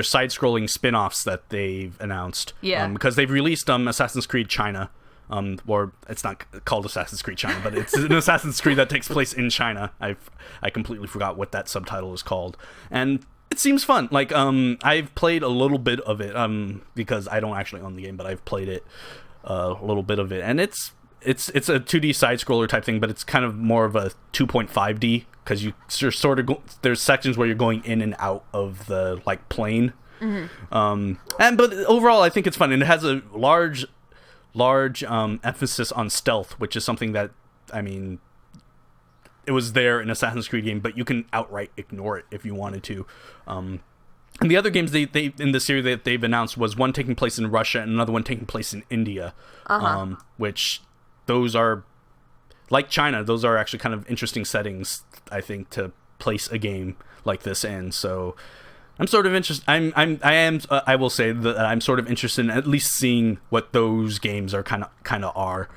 side-scrolling spin-offs that they've announced. Yeah. Because they've released Assassin's Creed China. Or it's not called Assassin's Creed China, but it's an Assassin's Creed that takes place in China. I completely forgot what that subtitle is called, and it seems fun. Like I've played a little bit of it because I don't actually own the game, but I've played it a little bit of it, and it's a 2D side scroller type thing, but it's kind of more of a 2.5D because you're sort of there's sections where you're going in and out of the plane. But overall, I think it's fun, and it has a large emphasis on stealth, which is something that, it was there in Assassin's Creed game, but you can outright ignore it if you wanted to. And the other games they in the series that they've announced was one taking place in Russia and another one taking place in India, which those are, like China, those are actually kind of interesting settings, I think, to place a game like this in. So I'm sort of interested. I will say that I'm sort of interested in at least seeing what those games are kind of are.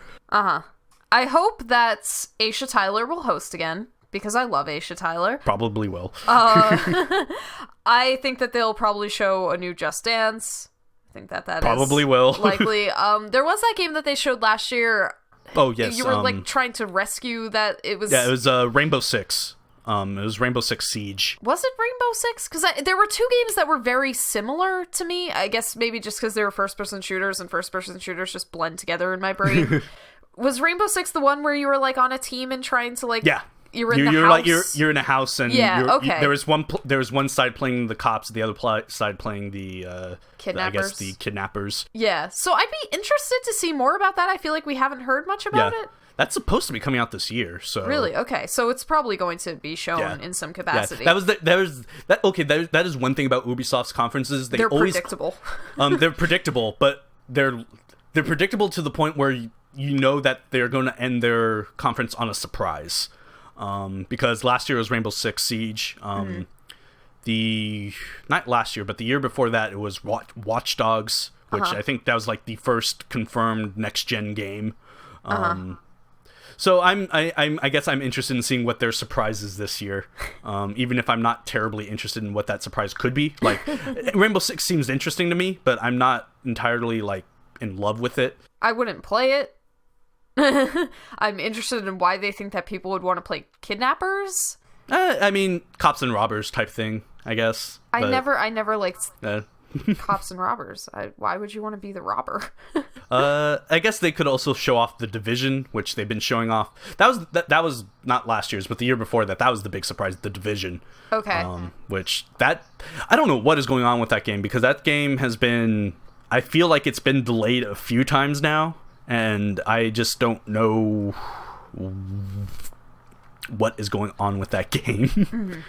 I hope that Aisha Tyler will host again, because I love Aisha Tyler. Probably will. I think that they'll probably show a new Just Dance. I think that probably will. Likely. There was that game that they showed last year. Oh yes. You were trying to rescue that. It was Rainbow Six. It was Rainbow Six Siege. Was it Rainbow Six? Because there were two games that were very similar to me. I guess maybe just because they were first-person shooters, and first-person shooters just blend together in my brain. Was Rainbow Six the one where you were on a team and trying to you're in the you're house. like you're in a house, and okay. there was one side playing the cops, the other side playing the kidnappers. I guess the kidnappers. Yeah, so I'd be interested to see more about that. I feel like we haven't heard much about it. That's supposed to be coming out this year, so really, okay. So it's probably going to be shown in some capacity. Yeah. That is one thing about Ubisoft's conferences. They're always predictable. They're predictable, but they're predictable to the point where you know that they're going to end their conference on a surprise. Because last year was Rainbow Six Siege. Not last year, but the year before that, it was Watch Dogs, which I think that was like the first confirmed next gen game. So I guess I'm interested in seeing what their surprise is this year, even if I'm not terribly interested in what that surprise could be. Like, Rainbow Six seems interesting to me, but I'm not entirely like in love with it. I wouldn't play it. I'm interested in why they think that people would want to play kidnappers. I mean, cops and robbers type thing, I guess. I never liked cops and robbers. Why would you want to be the robber? I guess they could also show off the Division, which they've been showing off. That was not last year's, but the year before that was the big surprise, the Division. Okay. I don't know what is going on with that game, because that game has been, I feel like it's been delayed a few times now, and I just don't know what is going on with that game.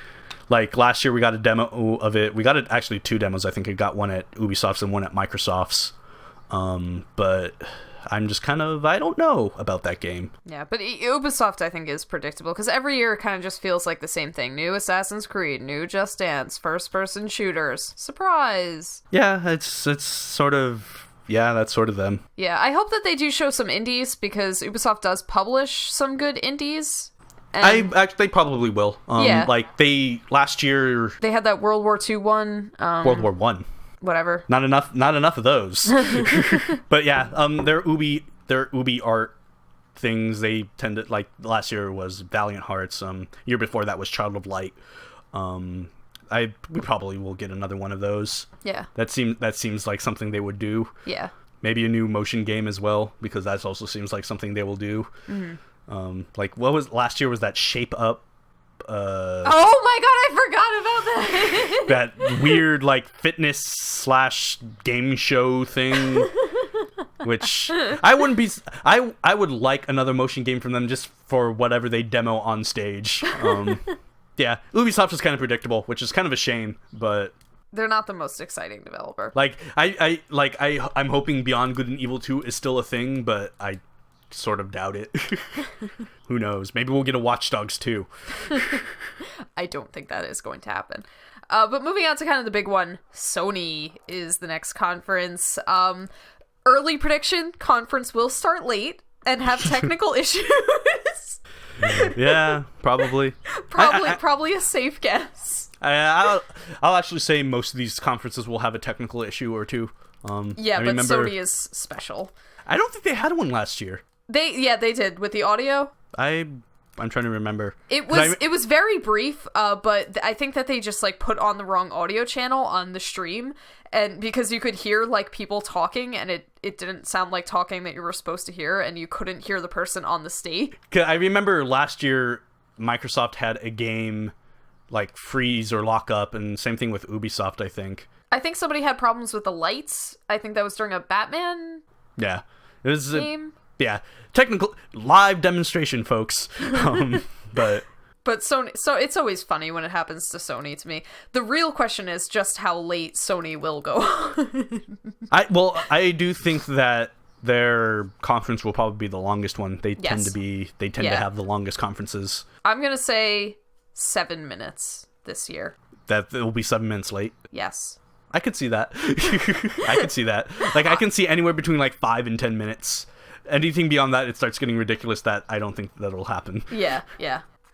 Like, last year we got a demo of it. We got actually 2 demos. I think we got one at Ubisoft's and one at Microsoft's. But I'm just I don't know about that game. Yeah, but Ubisoft, I think, is predictable, because every year it kind of just feels like the same thing. New Assassin's Creed, new Just Dance, first-person shooters. Surprise! Yeah, it's sort of... Yeah, that's sort of them. Yeah, I hope that they do show some indies, because Ubisoft does publish some good indies. They probably will. Like, last year... They had that World War II one. World War One. Whatever. Not enough of those. But yeah, their Ubi art things, they tend to, like, last year was Valiant Hearts. Year before that was Child of Light. We probably will get another one of those. Yeah. That seems like something they would do. Yeah. Maybe a new motion game as well, because that also seems like something they will do. Like, what was last year? Was that Shape Up? Oh my god, I forgot about that. That weird, like, fitness / game show thing. Which I wouldn't be. I would like another motion game from them, just for whatever they demo on stage. Yeah, Ubisoft is kind of predictable, which is kind of a shame, but they're not the most exciting developer. Like, I'm hoping Beyond Good and Evil 2 is still a thing, but I sort of doubt it. Who knows? Maybe we'll get a Watch Dogs 2. I don't think that is going to happen. But moving on to kind of the big one, Sony is the next conference. Early prediction, conference will start late and have technical issues. Yeah, probably. Probably a safe guess. I'll actually say most of these conferences will have a technical issue or two. Yeah, but Sony is special. I don't think they had one last year. They did with the audio. I'm trying to remember. It was very brief, but I think that they just, like, put on the wrong audio channel on the stream, and because you could hear, like, people talking, and it didn't sound like talking that you were supposed to hear, and you couldn't hear the person on the stage. I remember last year Microsoft had a game like freeze or lock up, and same thing with Ubisoft, I think. I think somebody had problems with the lights. I think that was during a Batman it was game. Technical live demonstration, folks. But Sony, so it's always funny when it happens to Sony to me. The real question is just how late Sony will go. I do think that their conference will probably be the longest one. They tend to have the longest conferences. I'm gonna say 7 minutes this year. That it will be 7 minutes late. Yes. I could see that. I could see that. Like, I can see anywhere between, like, 5 and 10 minutes. Anything beyond that, it starts getting ridiculous. That I don't think that'll happen. Yeah.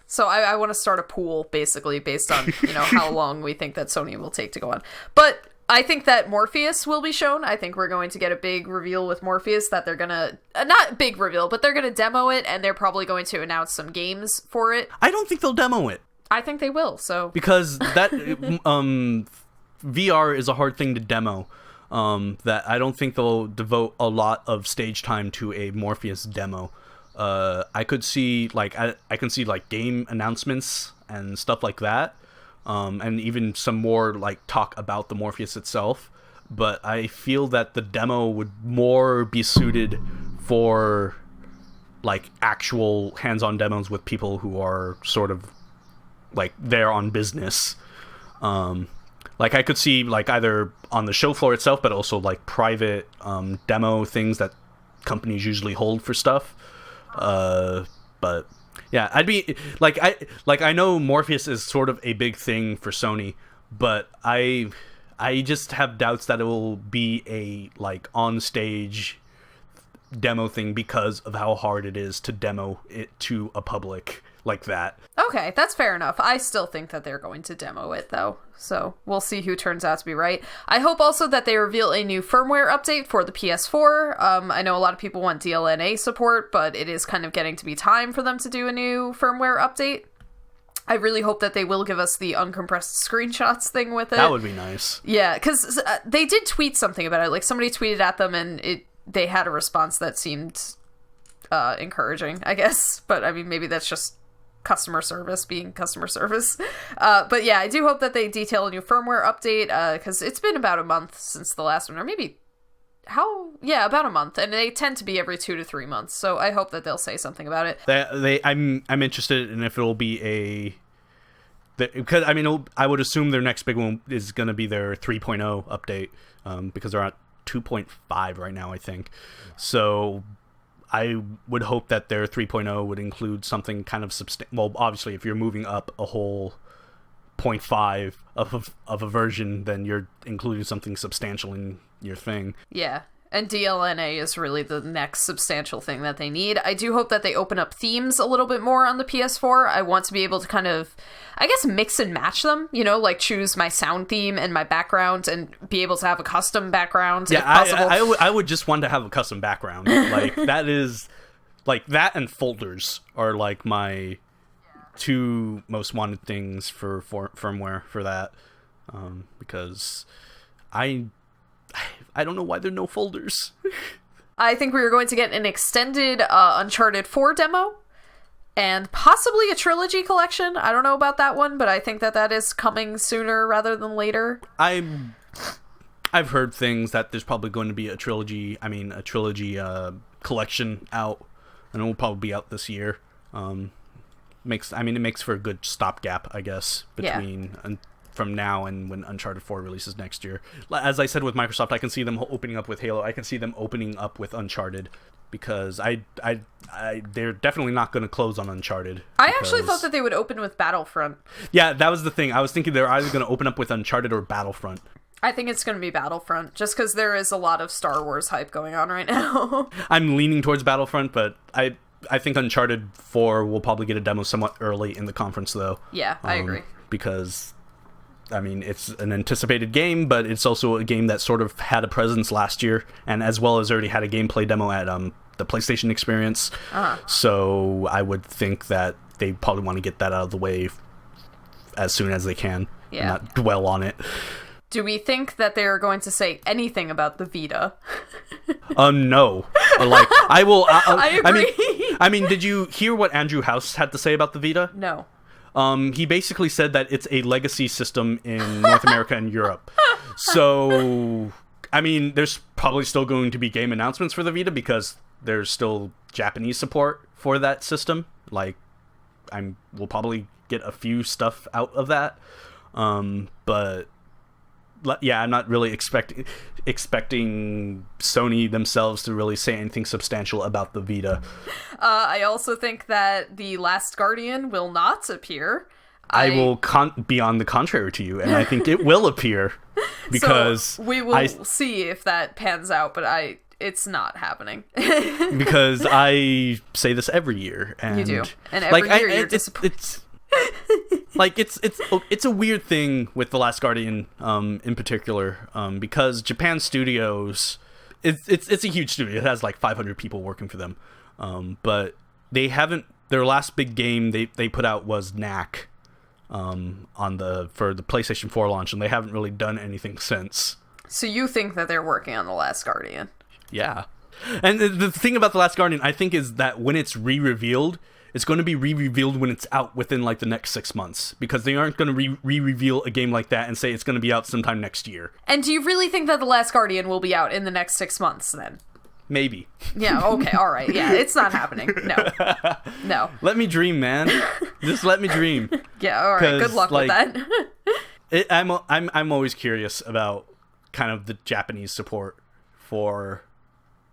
So I want to start a pool, basically, based on, how long we think that Sony will take to go on. But I think that Morpheus will be shown. I think we're going to get a big reveal with Morpheus, that they're going to... not big reveal, but they're going to demo it, and they're probably going to announce some games for it. I don't think they'll demo it. I think they will, so... Because that... VR is a hard thing to demo. That I don't think they'll devote a lot of stage time to a Morpheus demo. I could see like I can see like game announcements and stuff like that, and even some more like talk about the Morpheus itself. But I feel that the demo would more be suited for like actual hands-on demos with people who are sort of like there on business. Like I could see like either on the show floor itself, but also like private demo things that companies usually hold for stuff. But yeah, I'd be like I know Morpheus is sort of a big thing for Sony, but I just have doubts that it will be a like on stage demo thing because of how hard it is to demo it to a public like that. Okay, that's fair enough. I still think that they're going to demo it, though. So we'll see who turns out to be right. I hope also that they reveal a new firmware update for the PS4. I know a lot of people want DLNA support, but it is kind of getting to be time for them to do a new firmware update. I really hope that they will give us the uncompressed screenshots thing with it. That would be nice. Yeah, because they did tweet something about it. Like, somebody tweeted at them, and they had a response that seemed encouraging, I guess. But, I mean, maybe that's just customer service being customer service. But yeah, I do hope that they detail a new firmware update, because it's been about a month since the last one, or maybe about a month, and they tend to be every 2 to 3 months, so I hope that they'll say something about it. I'm interested in if it'll be because I mean I would assume their next big one is going to be their 3.0 update, because they're at 2.5 right now, I think. So I would hope that their 3.0 would include something kind of well, obviously, if you're moving up a whole 0.5 of a version, then you're including something substantial in your thing. Yeah, and DLNA is really the next substantial thing that they need. I do hope that they open up themes a little bit more on the PS4. I want to be able to kind of, I guess, mix and match them, you know, like choose my sound theme and my background and be able to have a custom background if possible. I would just want to have a custom background. Like, that is, like, that and folders are, like, my two most wanted things for firmware for that. Because I don't know why there are no folders. I think we were going to get an extended Uncharted 4 demo and possibly a trilogy collection. I don't know about that one, but I think that is coming sooner rather than later. I've heard things that there's probably going to be a trilogy collection out, and it will probably be out this year. It makes for a good stopgap, I guess, between from now and when Uncharted 4 releases next year. As I said with Microsoft, I can see them opening up with Halo. I can see them opening up with Uncharted, because they're definitely not going to close on Uncharted. I actually thought that they would open with Battlefront. Yeah, that was the thing. I was thinking they're either going to open up with Uncharted or Battlefront. I think it's going to be Battlefront, just because there is a lot of Star Wars hype going on right now. I'm leaning towards Battlefront, but I think Uncharted 4 will probably get a demo somewhat early in the conference, though. Yeah, I agree. Because, I mean, it's an anticipated game, but it's also a game that sort of had a presence last year, and as well as already had a gameplay demo at the PlayStation Experience. So I would think that they probably want to get that out of the way as soon as they can, and not dwell on it. Do we think that they're going to say anything about the Vita? No. Like, I will. I agree. I mean, did you hear what Andrew House had to say about the Vita? No. He basically said that it's a legacy system in North America and Europe. So, I mean, there's probably still going to be game announcements for the Vita, because there's still Japanese support for that system. Like, we'll probably get a few stuff out of that. But yeah, I'm not really expecting Sony themselves to really say anything substantial about the Vita. I also think that The Last Guardian will not appear. I will be on the contrary to you, and I think it will appear, because so we will see if that pans out, but it's not happening. Because I say this every year, and you do, and every year you're disappointed. It's a weird thing with The Last Guardian, in particular, because Japan Studios, it's a huge studio. It has like 500 people working for them, but they haven't. Their last big game they put out was Knack, for the PlayStation 4 launch, and they haven't really done anything since. So you think that they're working on The Last Guardian? Yeah. And the thing about The Last Guardian, I think, is that when it's re-revealed, it's going to be re-revealed when it's out within like the next 6 months, because they aren't going to re-reveal a game like that and say it's going to be out sometime next year. And do you really think that The Last Guardian will be out in the next 6 months then? Maybe. Yeah, okay, all right. Yeah, it's not happening. No. Let me dream, man. Just let me dream. Yeah, all right. Good luck with that. I'm always curious about kind of the Japanese support for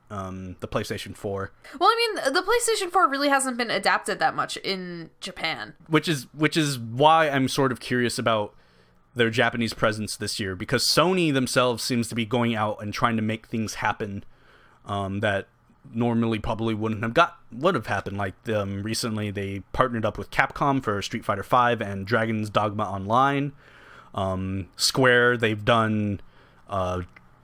the PlayStation 4. Well, I mean, the PlayStation 4 really hasn't been adapted that much in Japan. Which is why I'm sort of curious about their Japanese presence this year, because Sony themselves seems to be going out and trying to make things happen that normally probably would have happened. Like recently they partnered up with Capcom for Street Fighter V and Dragon's Dogma Online. Square, they've done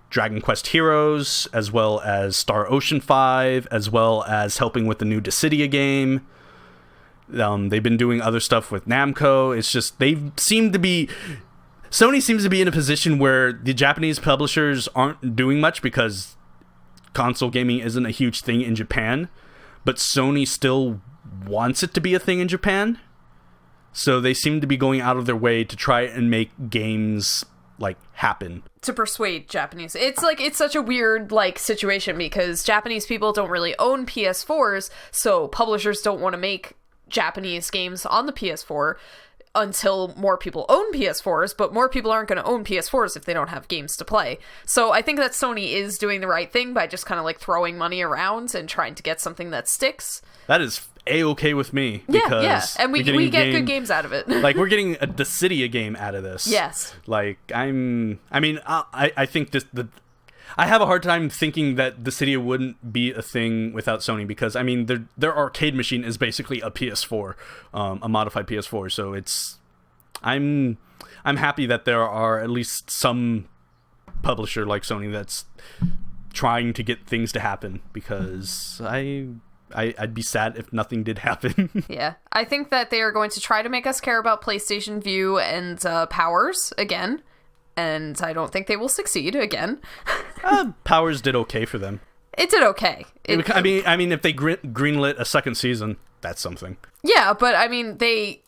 Dragon Quest Heroes, as well as Star Ocean 5, as well as helping with the new Dissidia game. They've been doing other stuff with Namco. It's just Sony seems to be in a position where the Japanese publishers aren't doing much because console gaming isn't a huge thing in Japan, but Sony still wants it to be a thing in Japan. So they seem to be going out of their way to try and make games like happen. To persuade Japanese. It's such a weird situation, because Japanese people don't really own PS4s, so publishers don't want to make Japanese games on the PS4 until more people own PS4s, but more people aren't going to own PS4s if they don't have games to play. So I think that Sony is doing the right thing by just kind of throwing money around and trying to get something that sticks. That is A-okay with me. Because yeah. And we get good games out of it. We're getting a Dissidia game out of this. Yes. I think I have a hard time thinking that Dissidia wouldn't be a thing without Sony, because their arcade machine is basically a PS4, a modified PS4. So I'm happy that there are at least some publisher like Sony that's trying to get things to happen, because I'd be sad if nothing did happen. Yeah, I think that they are going to try to make us care about PlayStation Vue and Powers again. And I don't think they will succeed again. Powers did okay for them. It did okay. If they greenlit a second season, that's something. Yeah, but they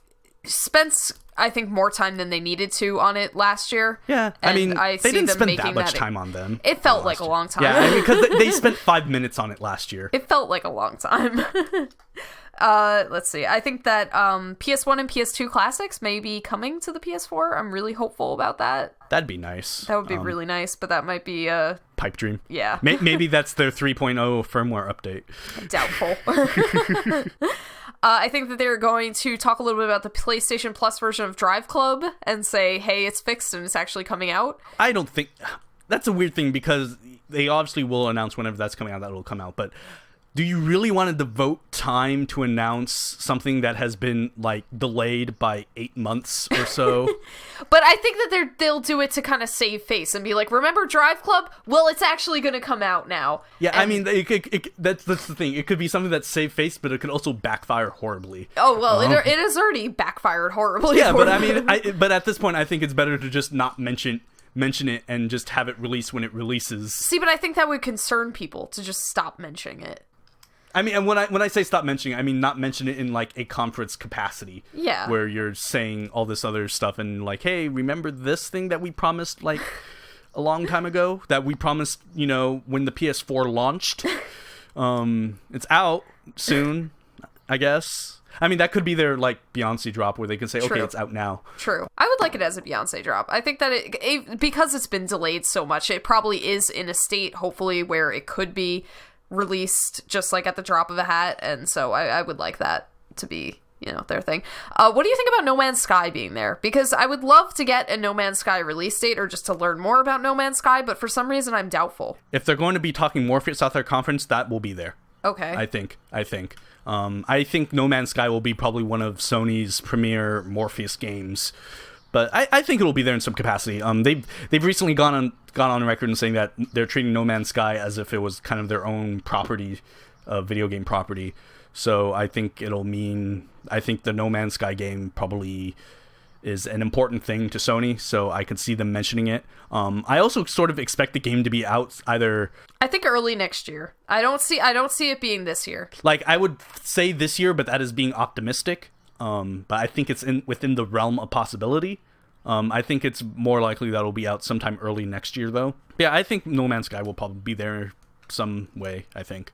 spent, I think, more time than they needed to on it last year. Yeah, they didn't spend that much time on them. It felt like a long time. Yeah, because they spent 5 minutes on it last year. It felt like a long time. Let's see. I think that PS1 and PS2 classics may be coming to the PS4. I'm really hopeful about that. That'd be nice. That would be really nice, but that might be pipe dream. Yeah. Maybe that's their 3.0 firmware update. Doubtful. I think that they're going to talk a little bit about the PlayStation Plus version of Drive Club and say, hey, it's fixed and it's actually coming out. I don't think... That's a weird thing, because they obviously will announce whenever that's coming out that it'll come out, but... Do you really want to devote time to announce something that has been delayed by 8 months or so? But I think that they'll do it to kind of save face and be like, remember Drive Club? Well, it's actually going to come out now. Yeah, and that's the thing. It could be something that's save face, but it could also backfire horribly. Oh, well, it has already backfired horribly. Yeah, but but at this point, I think it's better to just not mention it and just have it release when it releases. See, but I think that would concern people to just stop mentioning it. And when I say stop mentioning, I mean not mention it in a conference capacity. Yeah. Where you're saying all this other stuff and hey, remember this thing that we promised a long time ago? That we promised, when the PS4 launched? It's out soon, I guess. That could be their Beyonce drop where they can say, True. Okay, it's out now. True. I would like it as a Beyonce drop. I think that because it's been delayed so much, it probably is in a state, hopefully, where it could be released just at the drop of a hat, and so I would like that to be their thing. What do you think about No Man's Sky being there? Because I would love to get a No Man's Sky release date or just to learn more about No Man's Sky, but for some reason I'm doubtful. If they're going to be talking Morpheus at their conference, that will be there. Okay. I think I think No Man's Sky will be probably one of Sony's premier Morpheus games. But I think it'll be there in some capacity. They've recently gone on record and saying that they're treating No Man's Sky as if it was kind of their own property, video game property. So I think the No Man's Sky game probably is an important thing to Sony, so I could see them mentioning it. I also sort of expect the game to be out either... I think early next year. I don't see it being this year. Like, I would say this year, but that is being optimistic. But I think it's within the realm of possibility. I think it's more likely that it'll be out sometime early next year, though. Yeah, I think No Man's Sky will probably be there some way, I think.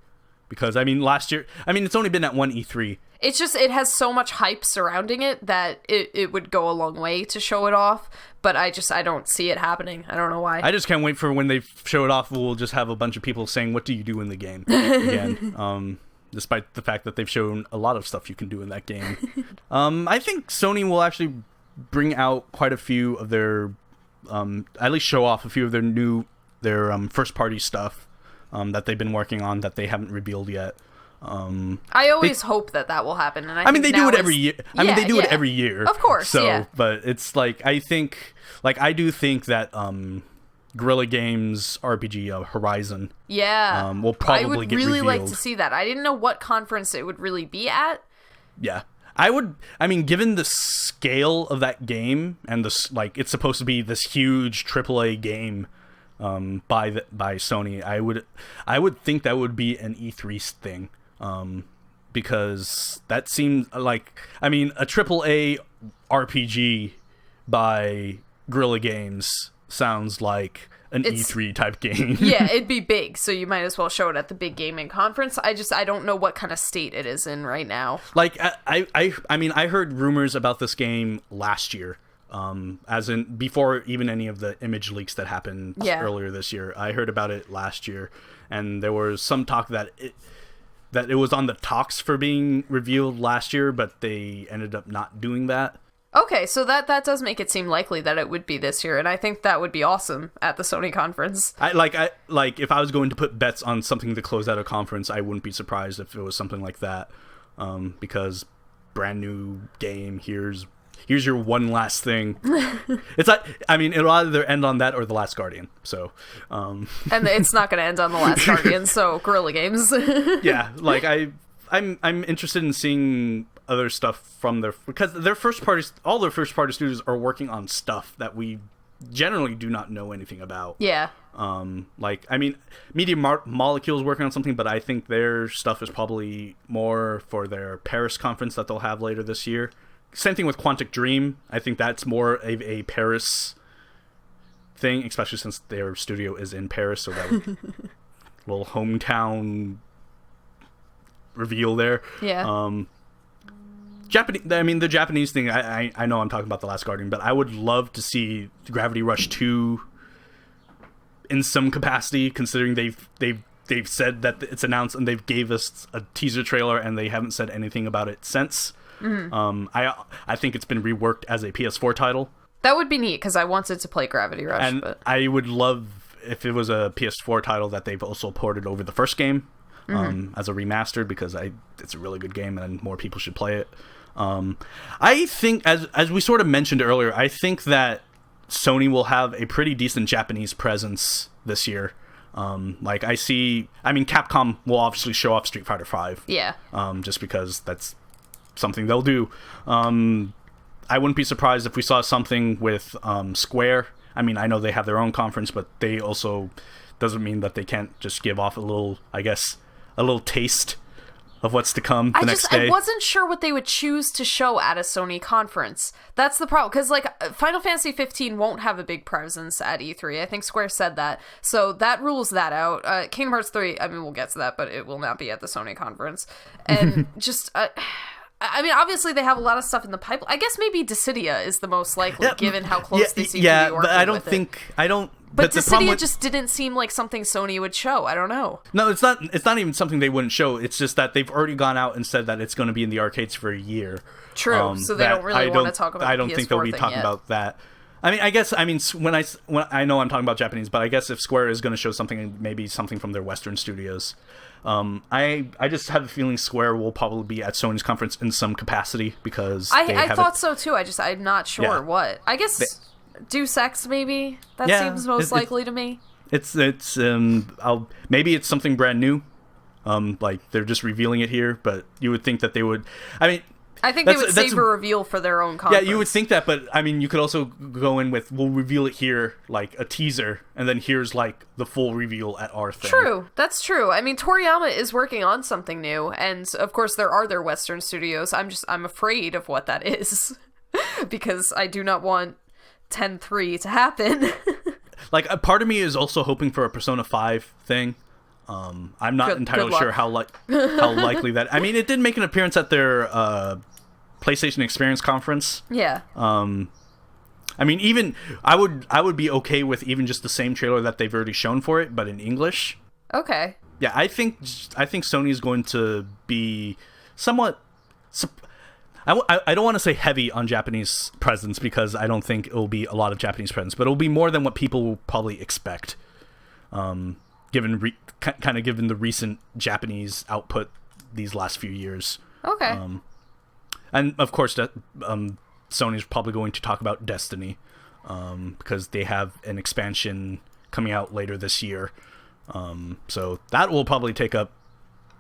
Because, I mean, last year... I mean, it's only been at one E3. It's just, it has so much hype surrounding it that it would go a long way to show it off, but I don't see it happening. I don't know why. I just can't wait for when they show it off, we'll just have a bunch of people saying, what do you do in the game? Again, despite the fact that they've shown a lot of stuff you can do in that game. I think Sony will actually bring out quite a few of their, at least show off a few of their first-party stuff that they've been working on that they haven't revealed yet. I always hope that will happen, and I mean, they do it every year. I mean, they do it every year, of course. So, yeah. But it's like I do think that Guerrilla Games RPG Horizon, will probably get revealed. I would really like to see that. I didn't know what conference it would really be at. Yeah, I would. I mean, given the scale of that game and it's supposed to be this huge AAA game. By Sony, I would think that would be an E3 thing, because that seems like, I mean, a AAA RPG by Guerrilla Games sounds like an E3 type game. Yeah, it'd be big, so you might as well show it at the big gaming conference. I don't know what kind of state it is in right now. Like, I mean, I heard rumors about this game last year. As in before even any of the image leaks that happened earlier this year. I heard about it last year, and there was some talk that it was on the talks for being revealed last year, but they ended up not doing that. Okay, so that does make it seem likely that it would be this year, and I think that would be awesome at the Sony conference. I if I was going to put bets on something to close out a conference, I wouldn't be surprised if it was something like that, because brand new game, here's your one last thing. It's like, I mean, it'll either end on that or The Last Guardian. So, and it's not going to end on The Last Guardian. So, Guerrilla Games. Yeah, like I'm interested in seeing other stuff from because all their first party studios are working on stuff that we generally do not know anything about. Yeah. Like, I mean, Media Molecule's working on something, but I think their stuff is probably more for their Paris conference that they'll have later this year. Same thing with Quantic Dream. I think that's more of a Paris thing, especially since their studio is in Paris, so that would little hometown reveal there. Yeah. The Japanese thing, I know I'm talking about The Last Guardian, but I would love to see Gravity Rush 2 in some capacity, considering they've said that it's announced and they've gave us a teaser trailer and they haven't said anything about it since. Mm-hmm. I think it's been reworked as a PS4 title. That would be neat, because I wanted to play Gravity Rush. And I would love if it was a PS4 title that they've also ported over the first game, as a remaster, because it's a really good game and more people should play it. I think, as we sort of mentioned earlier, I think that Sony will have a pretty decent Japanese presence this year. Capcom will obviously show off Street Fighter V. Yeah. Just because that's something they'll do. I wouldn't be surprised if we saw something with Square. I mean, I know they have their own conference, but they also doesn't mean that they can't just give off a little taste of what's to come the next day. I wasn't sure what they would choose to show at a Sony conference. That's the problem, because Final Fantasy 15 won't have a big presence at E3. I think Square said that, so that rules that out. Kingdom Hearts 3, I mean, we'll get to that, but it will not be at the Sony conference. And just... I mean, obviously they have a lot of stuff in the pipeline. I guess maybe Dissidia is the most likely, given how close they seem to be working with it. But I don't think... But Dissidia just didn't seem like something Sony would show. I don't know. No, it's not even something they wouldn't show. It's just that they've already gone out and said that it's going to be in the arcades for a year. True. So they don't really want to talk about I don't think they'll be talking about that. I mean, when I know I'm talking about Japanese, but I guess if Square is going to show something, maybe something from their Western studios. I just have a feeling Square will probably be at Sony's conference in some capacity, because I thought so too. I'm not sure what. I guess Deus Ex, maybe. That seems most likely to me. Maybe it's something brand new. Like they're just revealing it here, but you would think that they would. I mean, I think they would save a reveal for their own conference. Yeah, you would think that, but I mean, you could also go in with, we'll reveal it here, like a teaser, and then here's like the full reveal at our thing. True, that's true. I mean, Toriyama is working on something new, and of course there are their Western studios. I'm afraid of what that is, because I do not want 10-3 to happen. Like, a part of me is also hoping for a Persona 5 thing. I'm not entirely sure how likely that. I mean, it did make an appearance at their PlayStation Experience conference. Yeah. I mean, even I would be okay with even just the same trailer that they've already shown for it, but in English. Okay. Yeah, I think Sony's going to be somewhat. I don't want to say heavy on Japanese presence, because I don't think it will be a lot of Japanese presence, but it will be more than what people will probably expect. Given the recent Japanese output these last few years. Okay. And of course, that Sony's probably going to talk about Destiny, because they have an expansion coming out later this year. So that will probably take up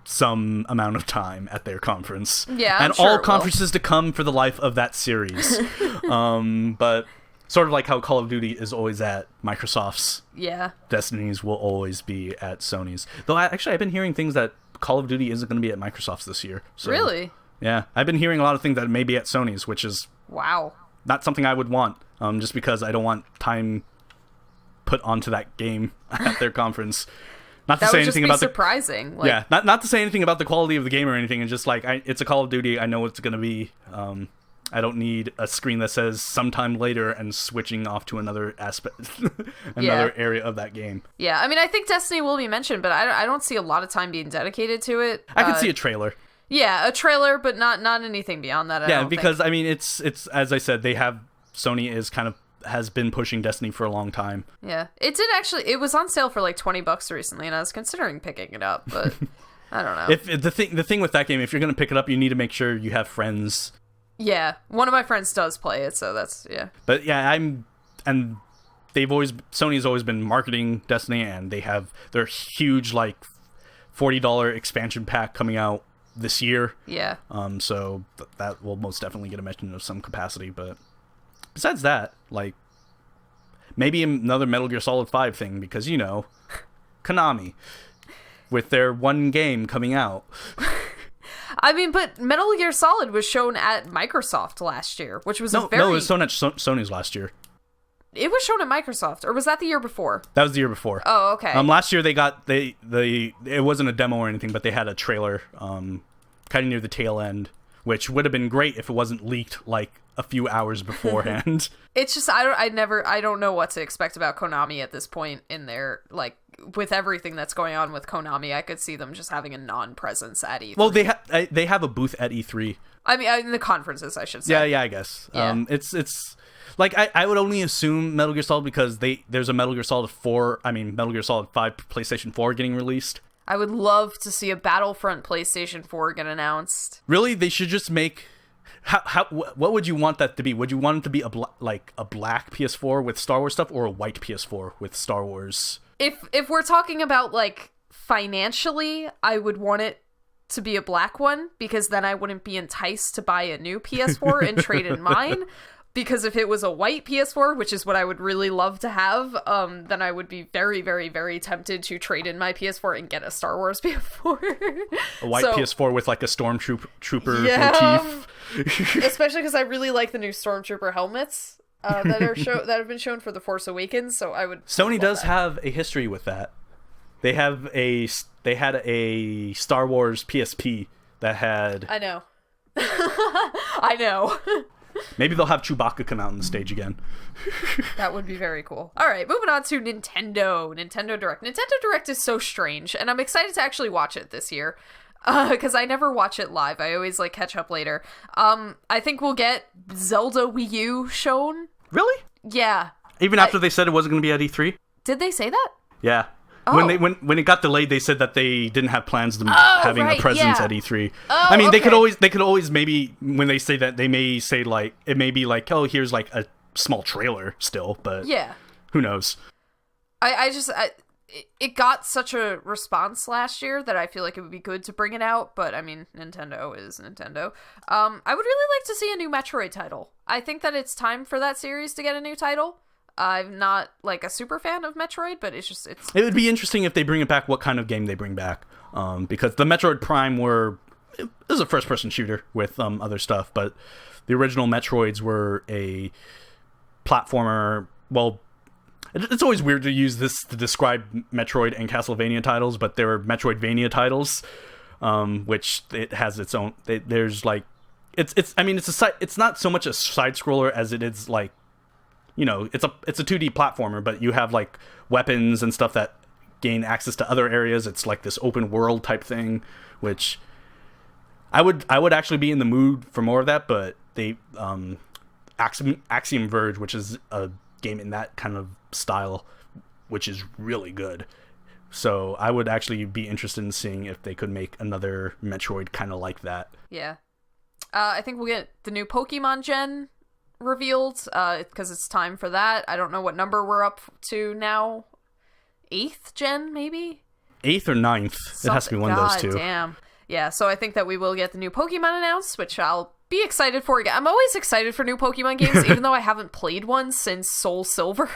some amount of time at their conference. Yeah, and all conferences to come for the life of that series. But sort of like how Call of Duty is always at Microsoft's. Yeah. Destiny's will always be at Sony's. Though I've been hearing things that Call of Duty isn't going to be at Microsoft's this year. So, really? Yeah, I've been hearing a lot of things that may be at Sony's, which is not something I would want. Just because I don't want time put onto that game at their conference. Not to say anything about surprising. Yeah, not to say anything about the quality of the game or anything. It's just like, it's a Call of Duty. I know what it's going to be. I don't need a screen that says sometime later and switching off to another aspect, area of that game. Yeah, I mean, I think Destiny will be mentioned, but I don't see a lot of time being dedicated to it. I could see a trailer. Yeah, a trailer, but not anything beyond that. I mean, it's as I said, Sony has been pushing Destiny for a long time. Yeah, it did actually. It was on sale for like $20 recently, and I was considering picking it up, but I don't know. If the thing with that game, if you're gonna pick it up, you need to make sure you have friends. Yeah, one of my friends does play it, so that's, yeah. But yeah, Sony's always been marketing Destiny, and they have their huge like $40 expansion pack coming out this year. Yeah. So that will most definitely get a mention of some capacity. But besides that, like, maybe another Metal Gear Solid 5 thing, because, you know, Konami with their one game coming out. I mean, but Metal Gear Solid was shown at Microsoft last year, which was it was shown at Sony's last year. It was shown at Microsoft, or was that the year before? That was the year before. Oh, okay. Last year it wasn't a demo or anything, but they had a trailer, kind of near the tail end, which would have been great if it wasn't leaked like a few hours beforehand. It's just I don't know what to expect about Konami at this point in their, like, with everything that's going on with Konami. I could see them just having a non-presence at E3. Well, they have a booth at E3. I mean, in the conferences, I should say. Yeah, I guess. Yeah. It's like, I would only assume Metal Gear Solid, because there's a Metal Gear Solid 5 PlayStation 4 getting released. I would love to see a Battlefront PlayStation 4 get announced. Really? They should just make... what would you want that to be? Would you want it to be a black PS4 with Star Wars stuff, or a white PS4 with Star Wars? If we're talking about, like, financially, I would want it to be a black one, because then I wouldn't be enticed to buy a new PS4 and trade in mine. Because if it was a white PS4, which is what I would really love to have, then I would be very, very, very tempted to trade in my PS4 and get a Star Wars PS4. A white PS4 with like a Stormtrooper motif. Especially because I really like the new Stormtrooper helmets that have been shown for The Force Awakens. So I would. Sony does have a history with that. They had a Star Wars PSP that had. I know. I know. Maybe they'll have Chewbacca come out on the stage again. That would be very cool. All right, moving on to Nintendo Direct. Nintendo Direct is so strange, and I'm excited to actually watch it this year, because I never watch it live. I always like catch up later. I think we'll get Zelda Wii U shown. Really? Yeah. Even after they said it wasn't going to be at E3? Did they say that? Yeah. Oh. When it got delayed, they said that they didn't have plans of having a presence at E3. Oh, I mean, they could always maybe, when they say that, they may say like, it may be like, oh, here's like a small trailer still, but yeah, who knows? it got such a response last year that I feel like it would be good to bring it out, but I mean, Nintendo is Nintendo. I would really like to see a new Metroid title. I think that it's time for that series to get a new title. I'm not like a super fan of Metroid, but it's it would be interesting if they bring it back, what kind of game they bring back. Because the Metroid Prime it was a first-person shooter with other stuff, but the original Metroids were a platformer. Well, it's always weird to use this to describe Metroid and Castlevania titles, but they were Metroidvania titles, which it has its own. There's like, it's not so much a side scroller as it is like, it's a 2D platformer, but you have like weapons and stuff that gain access to other areas. It's like this open world type thing, which I would actually be in the mood for more of that, but they Axiom Verge, which is a game in that kind of style, which is really good. So I would actually be interested in seeing if they could make another Metroid kind of like that. Yeah. I think we'll get the new Pokemon gen revealed, because it's time for that. I don't know what number we're up to now. 8th gen, maybe? 8th or 9th. It has to be one of those two. Damn. Yeah, so I think that we will get the new Pokemon announced, which I'll be excited for. I'm always excited for new Pokemon games, even though I haven't played one since Soul Silver.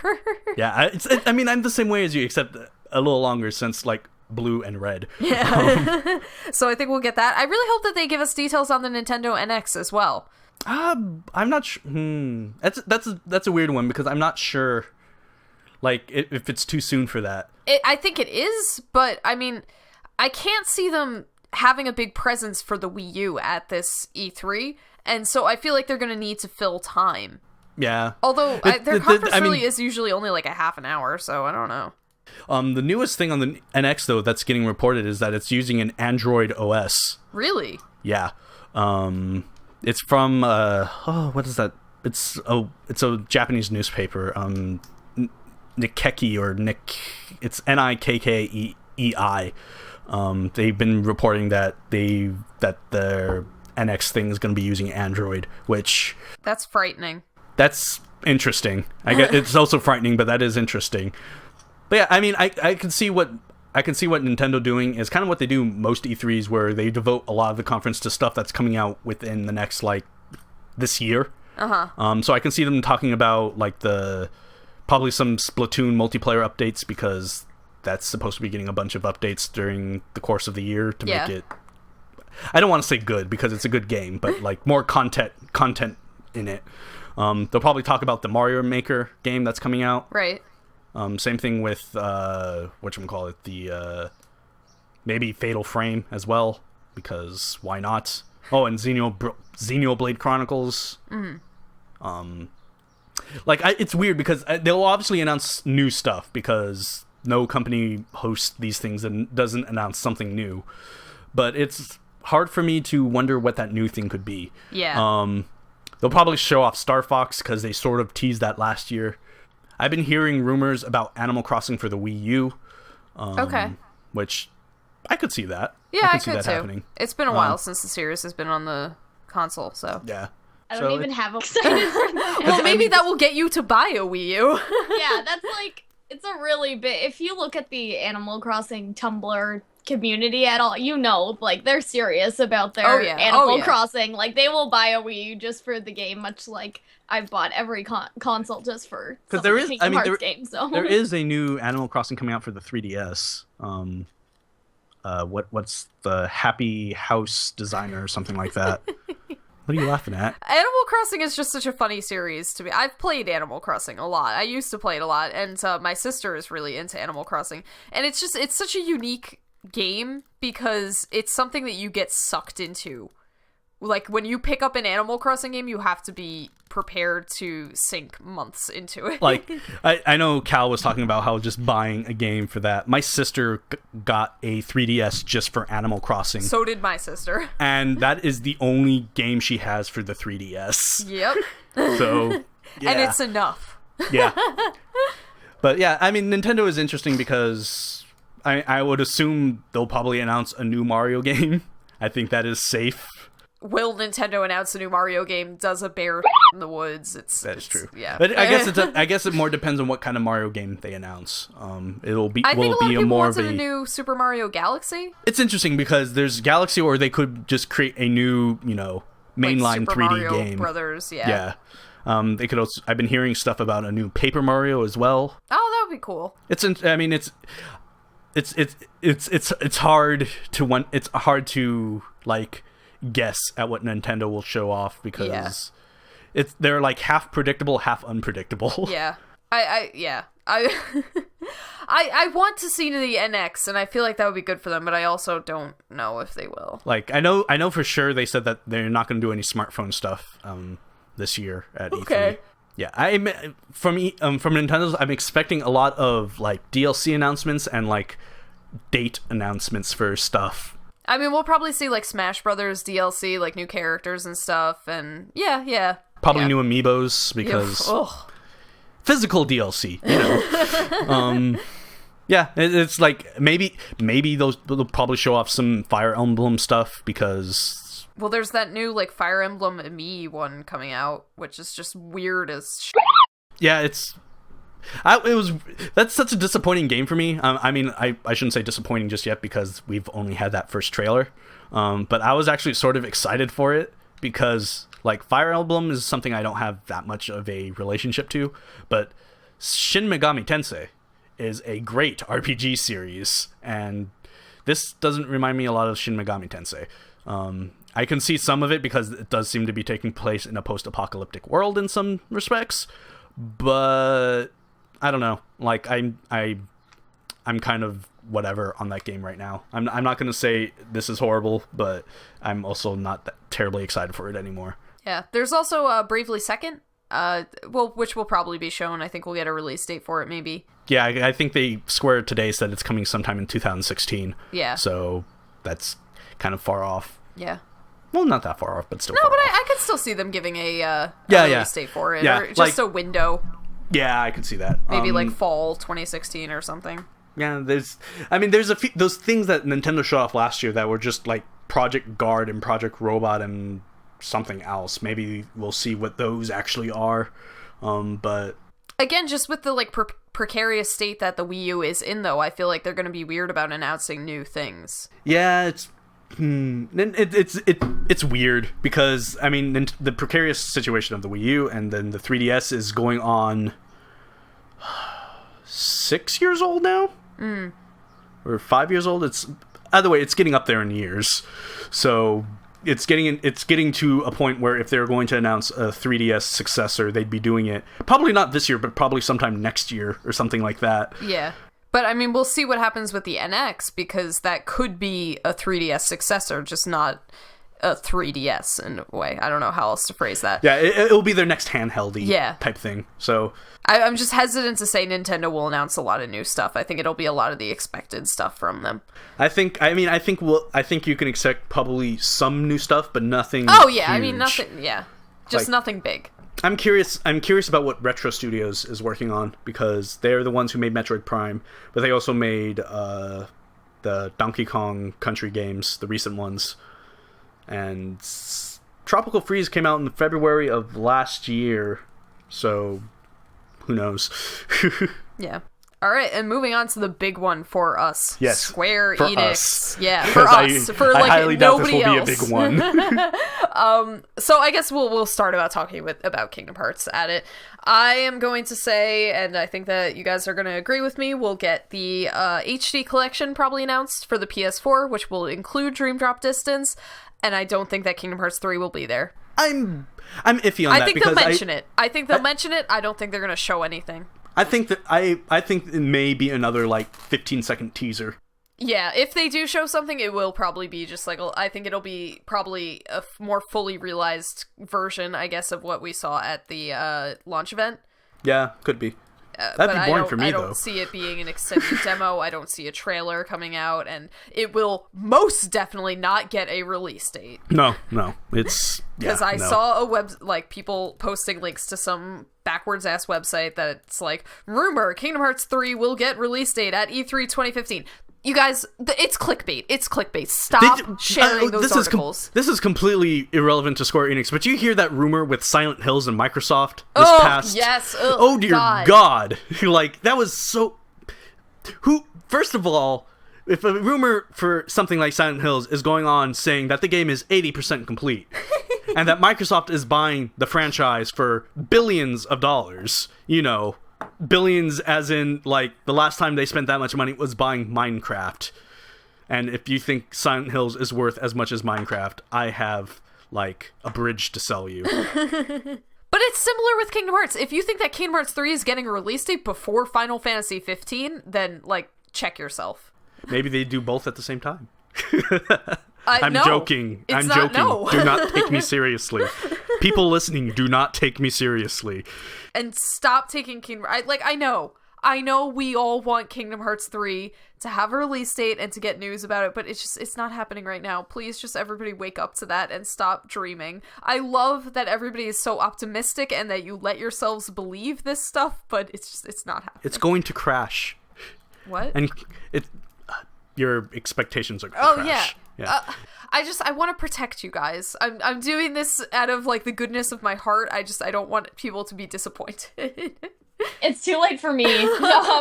Yeah, I'm the same way as you, except a little longer since, like, Blue and Red. Yeah. So I think we'll get that. I really hope that they give us details on the Nintendo NX as well. I'm not sure. That's a weird one, because I'm not sure, like, if it's too soon for that. I think it is, but, I mean, I can't see them having a big presence for the Wii U at this E3, and so I feel like they're going to need to fill time. Yeah. Although their conference really is usually only like a half an hour, so I don't know. The newest thing on the NX, though, that's getting reported is that it's using an Android OS. Really? Yeah. It's from what is that? It's a Japanese newspaper. Nikkei or Nick. It's Nikkeei. They've been reporting that their NX thing is going to be using Android, which that's frightening. That's interesting. I guess it's also frightening, but that is interesting. But yeah, I mean, I can see what Nintendo doing is kind of what they do most E3s, where they devote a lot of the conference to stuff that's coming out within the next, like, this year. So I can see them talking about, like, probably some Splatoon multiplayer updates, because that's supposed to be getting a bunch of updates during the course of the year to make it, I don't want to say good, because it's a good game, but like more content in it. They'll probably talk about the Mario Maker game that's coming out. Right. Same thing with whatchamacallit, the maybe Fatal Frame as well, because why not? Oh, and Xenoblade Chronicles. It's weird because they'll obviously announce new stuff, because no company hosts these things and doesn't announce something new. But it's hard for me to wonder what that new thing could be. Yeah. They'll probably show off Star Fox, because they sort of teased that last year. I've been hearing rumors about Animal Crossing for the Wii U. Okay. Which I could see that. Yeah, I see could that too. happening. It's been a while since the series has been on the console, so. Yeah. I don't even have excited for that. Well, maybe that will get you to buy a Wii U. Yeah, that's like, it's a really big, if you look at the Animal Crossing Tumblr community at all, like, they're serious about their Animal Crossing. Like, they will buy a Wii U just for the game, much like I've bought every console just for some there is, Kingdom Hearts games. So there is a new Animal Crossing coming out for the 3DS. What's the Happy House Designer or something like that? What are you laughing at? Animal Crossing is just such a funny series to me. I've played Animal Crossing a lot. I used to play it a lot, and my sister is really into Animal Crossing. And it's such a unique game, because it's something that you get sucked into. Like, when you pick up an Animal Crossing game, you have to be prepared to sink months into it. Like, I know Cal was talking about how just buying a game for that. My sister got a 3DS just for Animal Crossing. So did my sister. And that is the only game she has for the 3DS. Yep. So, yeah. And it's enough. Yeah. But yeah, I mean, Nintendo is interesting because I would assume they'll probably announce a new Mario game. I think that is safe. will Nintendo announce a new Mario game does a bear in the woods. That is true. Yeah. But I guess it more depends on what kind of Mario game they announce. It'll be I think a lot of people more wanted a new Super Mario Galaxy. It's interesting because there's Galaxy, or they could just create a new, mainline like Super 3D Mario game. Brothers, yeah. They could also. I've been hearing stuff about a new Paper Mario as well. Oh, that would be cool. It's hard to It's hard to like guess at what Nintendo will show off because they're like half predictable, half unpredictable. Yeah, I want to see the NX, and I feel like that would be good for them, but I also don't know if they will. Like I know for sure they said that they're not going to do any smartphone stuff this year at E3. Yeah, from Nintendo's, I'm expecting a lot of like DLC announcements and like date announcements for stuff. I mean, we'll probably see like Smash Brothers DLC, like new characters and stuff, and probably new amiibos because physical DLC, it's like maybe they'll probably show off some Fire Emblem stuff because. Well, there's that new, like, Fire Emblem Mii one coming out, which is just weird as shit. Yeah, that's such a disappointing game for me. I mean, I shouldn't say disappointing just yet because we've only had that first trailer. But I was actually sort of excited for it because, like, Fire Emblem is something I don't have that much of a relationship to. But Shin Megami Tensei is a great RPG series, and this doesn't remind me a lot of Shin Megami Tensei. I can see some of it because it does seem to be taking place in a post-apocalyptic world in some respects, but I don't know. Like I'm kind of whatever on that game right now. I'm not going to say this is horrible, but I'm also not that terribly excited for it anymore. Yeah, there's also Bravely Second, which will probably be shown. I think we'll get a release date for it, maybe. Yeah, I think Square today said it's coming sometime in 2016. Yeah. So that's kind of far off. Yeah. Well, not that far off, but still. No, far but off. I could still see them giving a release date for it, or just a window. Yeah, I could see that. Maybe like fall 2016 or something. Yeah, there's a few those things that Nintendo showed off last year that were just like Project Guard and Project Robot and something else. Maybe we'll see what those actually are. But again, just with the like precarious state that the Wii U is in, though, I feel like they're going to be weird about announcing new things. Yeah, it's weird because I mean the precarious situation of the Wii U and then the 3DS is going on 6 years old now, or 5 years old. It's either way, it's getting up there in years, so it's getting to a point where if they're going to announce a 3DS successor, they'd be doing it probably not this year, but probably sometime next year or something like that. Yeah. But, I mean, we'll see what happens with the NX, because that could be a 3DS successor, just not a 3DS in a way. I don't know how else to phrase that. Yeah, it'll be their next handheldy type thing. So I'm just hesitant to say Nintendo will announce a lot of new stuff. I think it'll be a lot of the expected stuff from them. I think you can expect probably some new stuff, but nothing. Oh yeah, huge. I mean nothing. Yeah, just nothing big. I'm curious about what Retro Studios is working on, because they're the ones who made Metroid Prime, but they also made the Donkey Kong Country games, the recent ones. And Tropical Freeze came out in February of last year, so who knows? Yeah. All right, and moving on to the big one for us. Yes. Square-Enix. For us. Yeah, for us. For like I highly doubt this nobody will else. be a big one. So I guess we'll start talking about Kingdom Hearts at it. I am going to say, and I think that you guys are going to agree with me, we'll get the HD collection probably announced for the PS4, which will include Dream Drop Distance, and I don't think that Kingdom Hearts 3 will be there. I'm iffy on that. I think they'll mention it. I think they'll mention it. I don't think they're going to show anything. I think it may be another like 15-second teaser. Yeah, if they do show something, it will probably be just like, I think it'll be probably a more fully realized version, I guess, of what we saw at the launch event. Yeah, could be. That'd be boring for me, though. I don't see it being an extended demo. I don't see a trailer coming out, and it will most definitely not get a release date. No, it's because I saw people posting links to some backwards ass website that's like, rumor Kingdom Hearts 3 will get release date at E3 2015. You guys, it's clickbait. It's clickbait. Stop sharing those articles. This is completely irrelevant to Square Enix, but you hear that rumor with Silent Hills and Microsoft Yes. Oh, dear God. Like, that was so... First of all, if a rumor for something like Silent Hills is going on saying that the game is 80% complete, and that Microsoft is buying the franchise for billions of dollars, billions as in, like, the last time they spent that much money was buying Minecraft. And if you think Silent Hills is worth as much as Minecraft, I have, like, a bridge to sell you. But it's similar with Kingdom Hearts. If you think that Kingdom Hearts 3 is getting a release date before Final Fantasy 15, then, like, check yourself. Maybe they do both at the same time. I'm joking. I'm joking. No. Do not take me seriously. People listening, do not take me seriously. And stop taking Kingdom Hearts. I know we all want Kingdom Hearts 3 to have a release date and to get news about it, but it's not happening right now. Please just everybody wake up to that and stop dreaming. I love that everybody is so optimistic and that you let yourselves believe this stuff, but it's not happening. It's going to crash. What? And your expectations are going to crash. Yeah. I want to protect you guys. I'm doing this out of, like, the goodness of my heart. I don't want people to be disappointed. It's too late for me,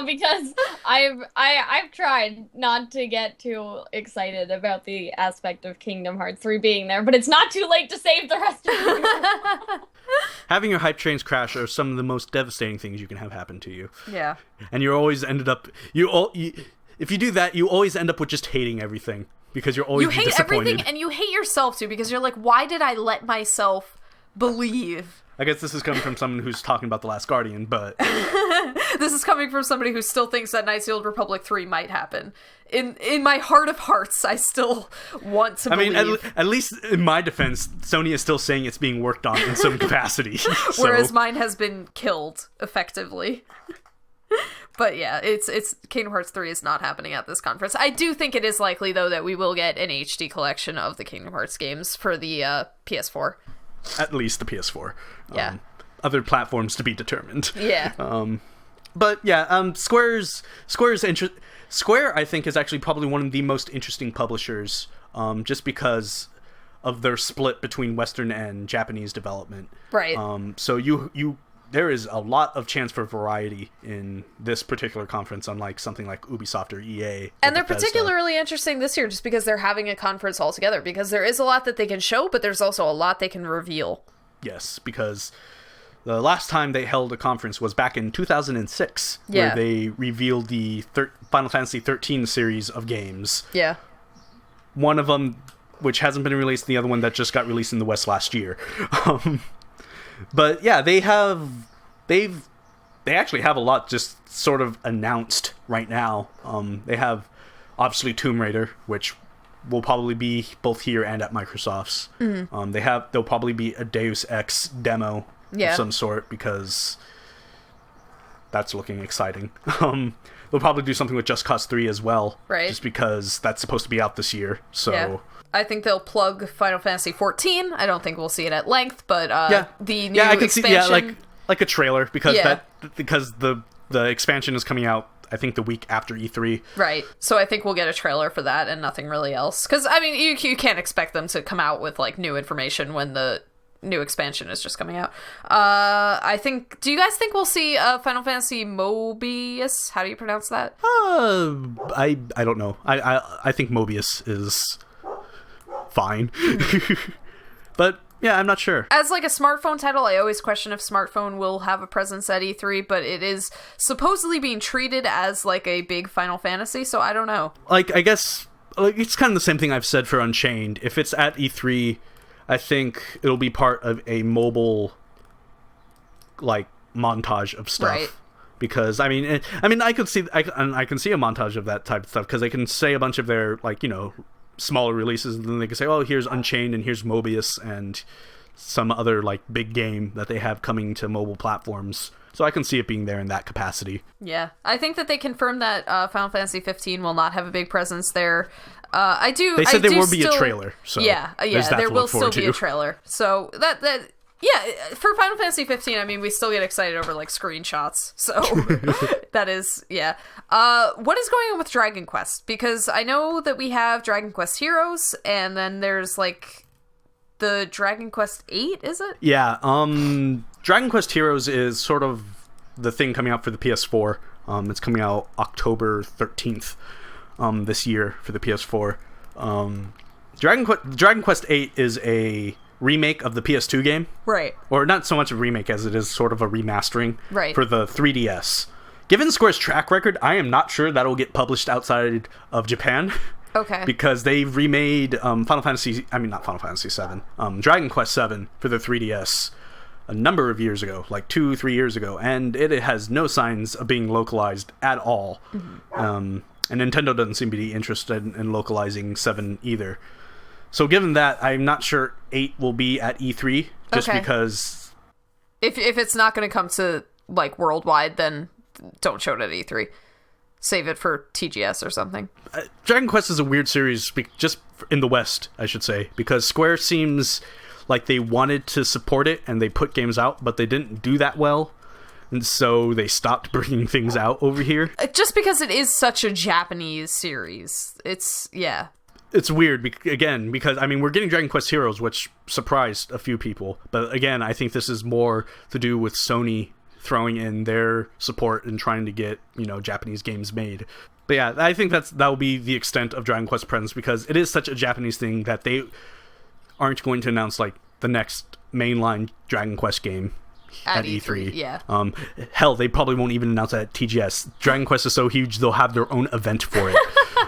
because I've tried not to get too excited about the aspect of Kingdom Hearts 3 being there, but it's not too late to save the rest of you. Having your hype trains crash are some of the most devastating things you can have happen to you. Yeah. And you always ended up if you do that, you always end up with just hating everything because you're always disappointed. You hate everything, and you hate yourself too, because you're like, why did I let myself believe? I guess this is coming from someone who's talking about The Last Guardian, but... This is coming from somebody who still thinks that Knights of the Old Republic 3 might happen. In my heart of hearts, I still want to believe. I mean, at least in my defense, Sony is still saying it's being worked on in some capacity. Whereas mine has been killed, effectively. But yeah, it's Kingdom Hearts 3 is not happening at this conference. I do think it is likely, though, that we will get an HD collection of the Kingdom Hearts games for the PS4. At least the PS4. Yeah. Other platforms to be determined. Yeah. But yeah, Square, I think, is actually probably one of the most interesting publishers, just because of their split between Western and Japanese development. Right. So there is a lot of chance for variety in this particular conference, unlike something like Ubisoft or EA. And they're particularly interesting this year just because they're having a conference altogether, because there is a lot that they can show, but there's also a lot they can reveal. Yes, because the last time they held a conference was back in 2006, where they revealed the Final Fantasy 13 series of games. Yeah. One of them, which hasn't been released, the other one that just got released in the West last year. But yeah, they actually have a lot just sort of announced right now. They have obviously Tomb Raider, which will probably be both here and at Microsoft's. Mm-hmm. There'll probably be a Deus Ex demo of some sort, because that's looking exciting. They'll probably do something with Just Cause 3 as well, right? Just because that's supposed to be out this year. So. Yeah. I think they'll plug Final Fantasy 14. I don't think we'll see it at length, but the new I can expansion... see, like a trailer, because the expansion is coming out, I think, the week after E3. Right. So I think we'll get a trailer for that and nothing really else. Because, I mean, you can't expect them to come out with, like, new information when the new expansion is just coming out. Do you guys think we'll see Final Fantasy Mobius? How do you pronounce that? I don't know. I think Mobius is fine. But yeah, I'm not sure. As like a smartphone title, I always question if smartphone will have a presence at E3, but it is supposedly being treated as like a big Final Fantasy, so I don't know. Like, I guess, like, it's kind of the same thing I've said for Unchained. If it's at E3, I think it'll be part of a mobile, like, montage of stuff. Right. Because I mean, I can see a montage of that type of stuff, because they can say a bunch of their, like, smaller releases, and then they can say, oh, here's Unchained and here's Mobius and some other, like, big game that they have coming to mobile platforms. So I can see it being there in that capacity. Yeah, I think that they confirmed that Final Fantasy 15 will not have a big presence there. They said there will be a trailer. So yeah, there will still be a trailer. So that Yeah, for Final Fantasy 15, I mean, we still get excited over, like, screenshots, so that is, yeah. What is going on with Dragon Quest? Because I know that we have Dragon Quest Heroes, and then there's, like, the Dragon Quest 8, is it? Yeah, Dragon Quest Heroes is sort of the thing coming out for the PS4. It's coming out October 13th this year for the PS4. Dragon Quest 8 is a remake of the PS2 game. Right. Or not so much a remake as it is sort of a remastering for the 3DS. Given Square's track record, I am not sure that'll get published outside of Japan. Okay. Because they remade Dragon Quest 7 for the 3DS a number of years ago, like 2-3 years ago, and it has no signs of being localized at all. And Nintendo doesn't seem to be interested in localizing 7 either. So given that, I'm not sure 8 will be at E3, just because... If it's not going to come to, like, worldwide, then don't show it at E3. Save it for TGS or something. Dragon Quest is a weird series, just in the West, I should say, because Square seems like they wanted to support it, and they put games out, but they didn't do that well. And so they stopped bringing things out over here. Just because it is such a Japanese series. It's weird, because, I mean, we're getting Dragon Quest Heroes, which surprised a few people. But again, I think this is more to do with Sony throwing in their support and trying to get, Japanese games made. But yeah, I think that will be the extent of Dragon Quest presence, because it is such a Japanese thing that they aren't going to announce, like, the next mainline Dragon Quest game at E3. Yeah. Hell, they probably won't even announce it at TGS. Dragon Quest is so huge, they'll have their own event for it.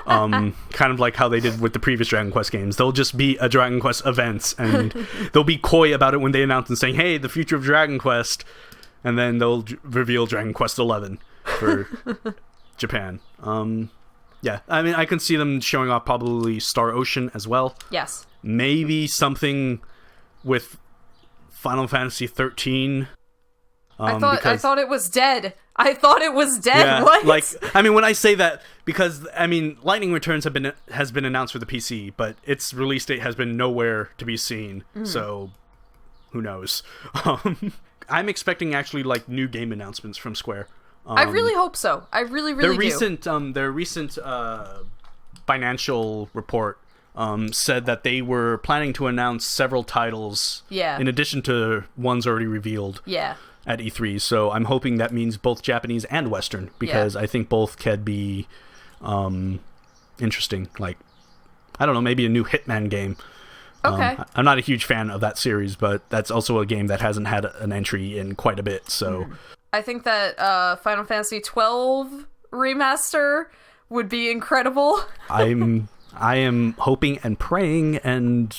Kind of like how they did with the previous Dragon Quest games. They'll just be a Dragon Quest event, and they'll be coy about it when they announce and saying, hey, the future of Dragon Quest, and then they'll reveal Dragon Quest 11 for Japan. Yeah, I mean, I can see them showing off probably Star Ocean as well. Yes. Maybe something with Final Fantasy 13. I thought it was dead. I thought it was dead. Yeah, what? Like, I mean, when I say that, because I mean, Lightning Returns has been announced for the PC, but its release date has been nowhere to be seen. So, who knows? I'm expecting actually like new game announcements from Square. I really hope so. I really do. Their recent financial report said that they were planning to announce several titles. Yeah. In addition to ones already revealed. Yeah. At E3, so I'm hoping that means both Japanese and Western, because I think both can be interesting. Like, I don't know, maybe a new Hitman game. Okay. I'm not a huge fan of that series, but that's also a game that hasn't had an entry in quite a bit. So I think that Final Fantasy 12 remaster would be incredible. I am hoping and praying and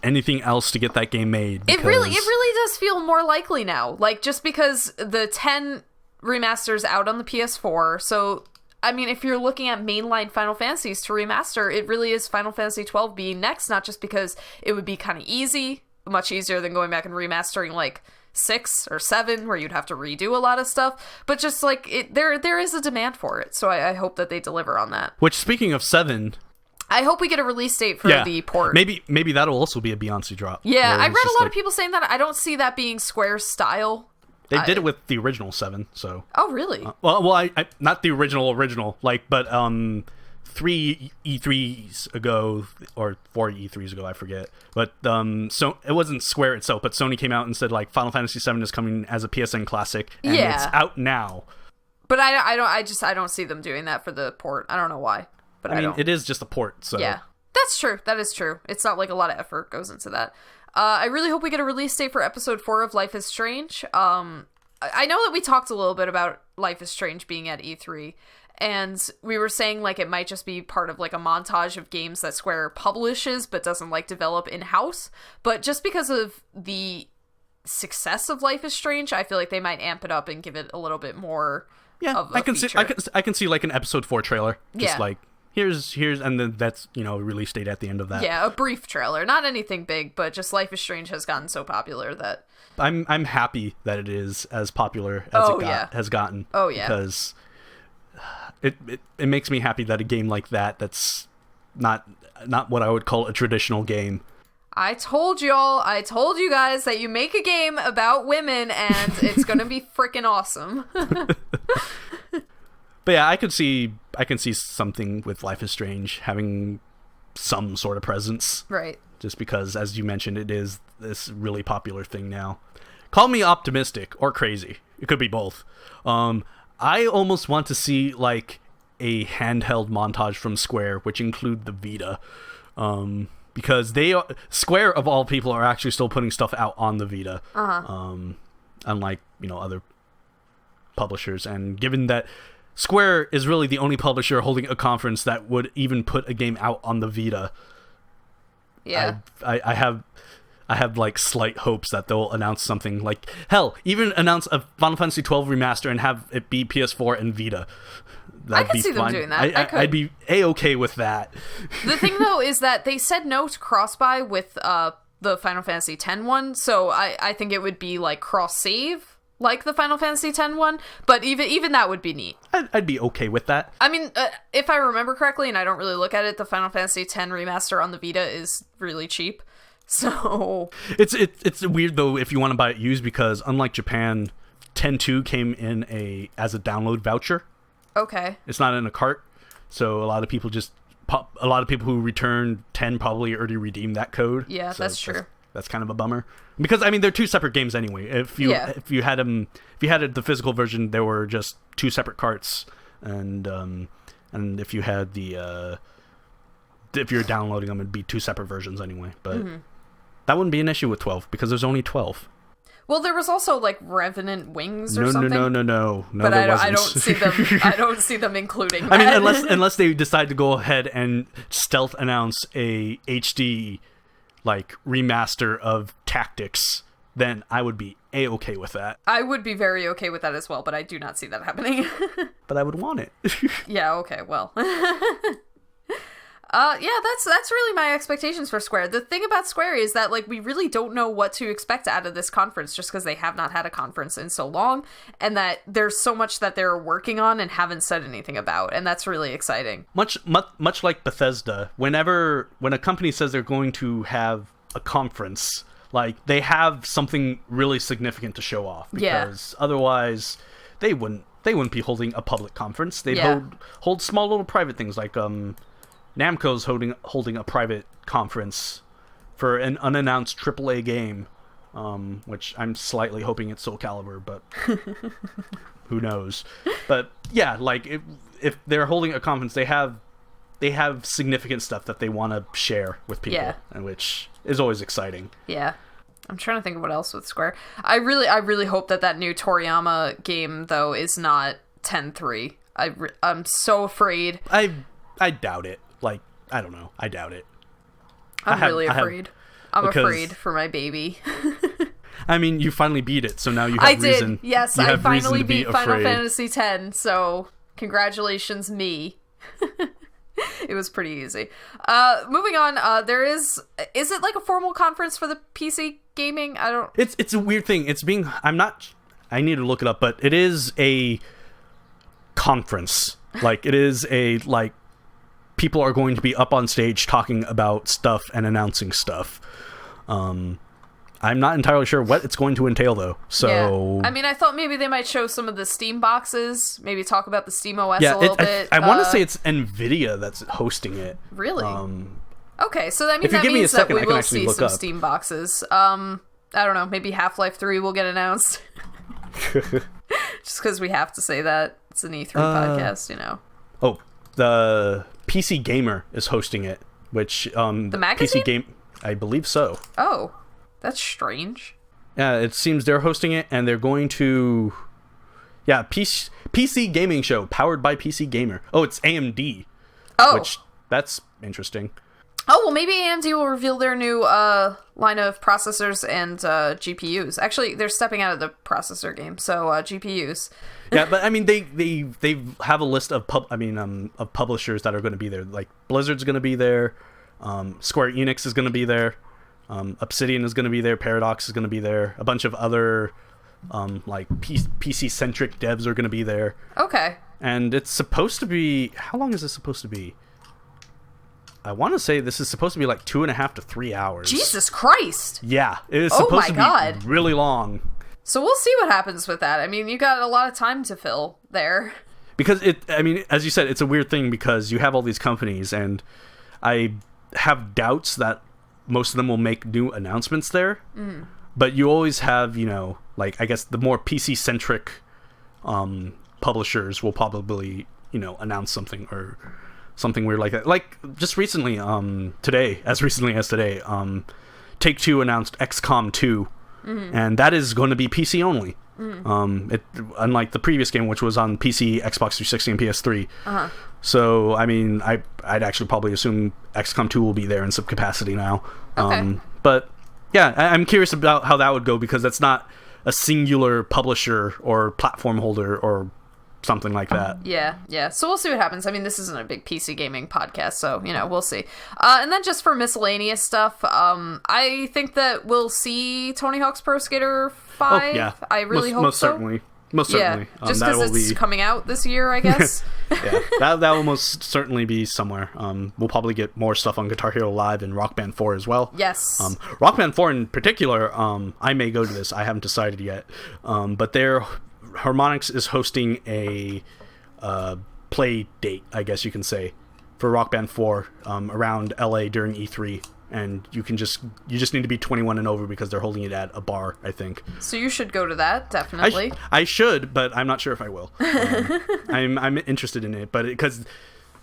anything else to get that game made. It really does feel more likely now. Like, just because the 10 remasters out on the PS4, so I mean, if you're looking at mainline Final Fantasies to remaster, it really is Final Fantasy 12 being next, not just because it would be kind of easy, much easier than going back and remastering like 6 or 7, where you'd have to redo a lot of stuff, but just like there is a demand for it, so I hope that they deliver on that. Which, speaking of 7, I hope we get a release date for the port. Maybe that'll also be a Beyonce drop. Yeah, I read a lot of people saying that. I don't see that being Square's style. They did it with the original 7, so. Oh, really? I not the original, like, but 3 E3s ago, or 4 E3s ago, I forget. But so it wasn't Square itself, but Sony came out and said like Final Fantasy 7 is coming as a PSN classic, and it's out now. But I don't see them doing that for the port. I don't know why. But I mean, it is just a port, so. Yeah, that's true. That is true. It's not like a lot of effort goes into that. I really hope we get a release date for episode 4 of Life is Strange. I know that we talked a little bit about Life is Strange being at E3, and we were saying like it might just be part of like a montage of games that Square publishes but doesn't like develop in-house. But just because of the success of Life is Strange, I feel like they might amp it up and give it a little bit more. Yeah, of a feature. I can see like an episode 4 trailer, just like. Here's and then that's release date at the end of that. Yeah, a brief trailer, not anything big, but just Life is Strange has gotten so popular that I'm happy that it is as popular as has gotten. Oh yeah, because it makes me happy that a game like that's not what I would call a traditional game I told you guys that you make a game about women and it's gonna be freaking awesome. But yeah, I can see something with Life is Strange having some sort of presence. Right. Just because, as you mentioned, it is this really popular thing now. Call me optimistic or crazy. It could be both. I almost want to see like a handheld montage from Square, which include the Vita. Because Square of all people are actually still putting stuff out on the Vita. Unlike, other publishers. And given that Square is really the only publisher holding a conference that would even put a game out on the Vita. Yeah. I have like slight hopes that they'll announce something like, hell, even announce a Final Fantasy 12 remaster and have it be PS4 and Vita. I could see them doing that. I'd be A-okay with that. The thing though is that they said no to cross-buy with the Final Fantasy X one, so I think it would be like cross-save like the Final Fantasy X one, but even that would be neat. I'd be okay with that. I mean, if I remember correctly, and I don't really look at it, the Final Fantasy X remaster on the Vita is really cheap. So it's weird though if you want to buy it used, because unlike Japan, 10.2 came in as a download voucher. Okay. It's not in a cart, so a lot of people who returned 10 probably already redeemed that code. Yeah, so that's true. That's kind of a bummer, because I mean they're two separate games anyway. If you had the physical version, there were just two separate carts, and if you had if you're downloading them, it'd be two separate versions anyway. But that wouldn't be an issue with 12 because there's only 12. Well, there was also like Revenant Wings or something. No. But I don't see them. I don't see them including that. I mean, unless they decide to go ahead and stealth announce a HD like remaster of Tactics, then I would be A-okay with that. I would be very okay with that as well, but I do not see that happening. But I would want it. Yeah. Okay. Well. Yeah, that's really my expectations for Square. The thing about Square is that, like, we really don't know what to expect out of this conference just because they have not had a conference in so long, and that there's so much that they're working on and haven't said anything about, and that's really exciting. Much like Bethesda, when a company says they're going to have a conference, like, they have something really significant to show off, because otherwise they wouldn't be holding a public conference. They'd hold small little private things, like Namco's holding a private conference for an unannounced AAA game, which I'm slightly hoping it's Soul Calibur, but who knows? But yeah, like if they're holding a conference, they have significant stuff that they want to share with people, and which is always exciting. Yeah. I'm trying to think of what else with Square. I really hope that new Toriyama game though is not 10-3. I'm so afraid. I doubt it. Like, I don't know. I doubt it. I'm really afraid. I'm afraid for my baby. I mean, you finally beat it, so now you have reason. I did. Yes, I finally beat Final Fantasy X, so congratulations, me. It was pretty easy. Moving on, there is it like a formal conference for the PC gaming? I don't... It's a weird thing. I need to look it up, but it is a conference. Like, it is a, like, people are going to be up on stage talking about stuff and announcing stuff. I'm not entirely sure what it's going to entail, though. So yeah. I mean, I thought maybe they might show some of the Steam boxes, maybe talk about the Steam OS a little bit. I want to say it's NVIDIA that's hosting it. Really? Okay, so that means that we will see some Steam boxes. I don't know, maybe Half-Life 3 will get announced. Just because we have to say that. It's an E3 podcast, you know. Oh, the PC Gamer is hosting it, which the magazine? PC Game, I believe so. Oh, that's strange. Yeah, it seems they're hosting it, and they're going to, PC Gaming Show powered by PC Gamer. Oh, it's AMD. Oh, which that's interesting. Oh, well, maybe AMD will reveal their new line of processors and GPUs. Actually, they're stepping out of the processor game, so GPUs. Yeah, but I mean, they have a list of publishers that are going to be there. Like Blizzard's going to be there, Square-Enix is going to be there, Obsidian is going to be there, Paradox is going to be there. A bunch of other like PC-centric devs are going to be there. Okay. And it's supposed to be... How long is it supposed to be? I want to say this is supposed to be like 2.5 to 3 hours. Jesus Christ! Yeah, it is supposed to God. be really long. So we'll see what happens with that. I mean, you got a lot of time to fill there. Because as you said, it's a weird thing because you have all these companies, and I have doubts that most of them will make new announcements there. Mm. But you always have, like, I guess the more PC-centric publishers will probably, announce something or something weird like that. Like, just recently, as recently as today, Take-Two announced XCOM 2, and that is going to be PC only. Unlike the previous game, which was on PC, Xbox 360, and PS3. Uh-huh. So, I mean, I'd actually probably assume XCOM 2 will be there in some capacity now. Okay. But, yeah, I'm curious about how that would go, because that's not a singular publisher or platform holder or something like that. Yeah. So we'll see what happens. I mean, this isn't a big PC gaming podcast, so, we'll see. And then just for miscellaneous stuff, I think that we'll see Tony Hawk's Pro Skater 5. Oh, yeah. I really hope most so. Certainly. Most certainly. Just because it's coming out this year, I guess. Yeah, that will most certainly be somewhere. We'll probably get more stuff on Guitar Hero Live and Rock Band 4 as well. Yes. Rock Band 4 in particular, I may go to this. I haven't decided yet. But Harmonix is hosting a play date, I guess you can say, for Rock Band 4 around LA during E3. And you just need to be 21 and over because they're holding it at a bar, I think. So you should go to that, definitely. I should, but I'm not sure if I will. I'm interested in it, but because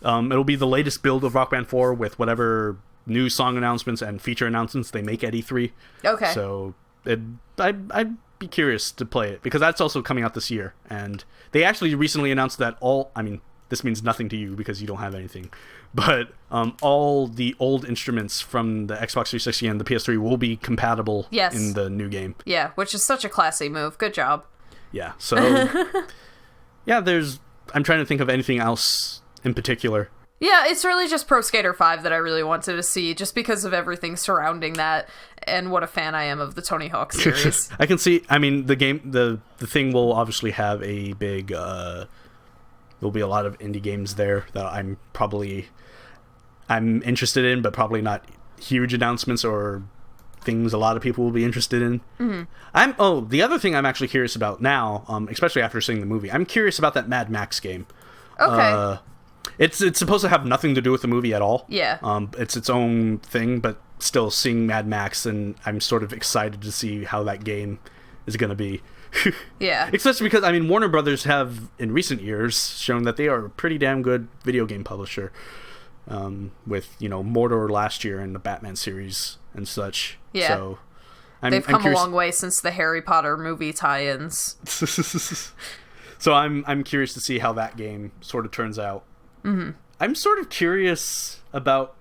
it'll be the latest build of Rock Band 4 with whatever new song announcements and feature announcements they make at E3. Okay. So I'd be curious to play it because that's also coming out this year, and they actually recently announced that this means nothing to you because you don't have anything, but all the old instruments from the Xbox 360 and the PS3 will be compatible in the new game. Yeah, which is such a classy move. Good job. Yeah, so yeah, I'm trying to think of anything else in particular. Yeah, it's really just Pro Skater 5 that I really wanted to see, just because of everything surrounding that and what a fan I am of the Tony Hawk series. I can see, the game, the thing will obviously have a big, there'll be a lot of indie games there that I'm interested in, but probably not huge announcements or things a lot of people will be interested in. Mm-hmm. The other thing I'm actually curious about now, especially after seeing the movie, I'm curious about that Mad Max game. Okay. It's supposed to have nothing to do with the movie at all. Yeah. It's its own thing, but still seeing Mad Max, and I'm sort of excited to see how that game is going to be. Yeah. Especially because, Warner Brothers have, in recent years, shown that they are a pretty damn good video game publisher. With, Mordor last year and the Batman series and such. Yeah. So, they've come a long way since the Harry Potter movie tie-ins. So I'm curious to see how that game sort of turns out. Mm-hmm. I'm sort of curious about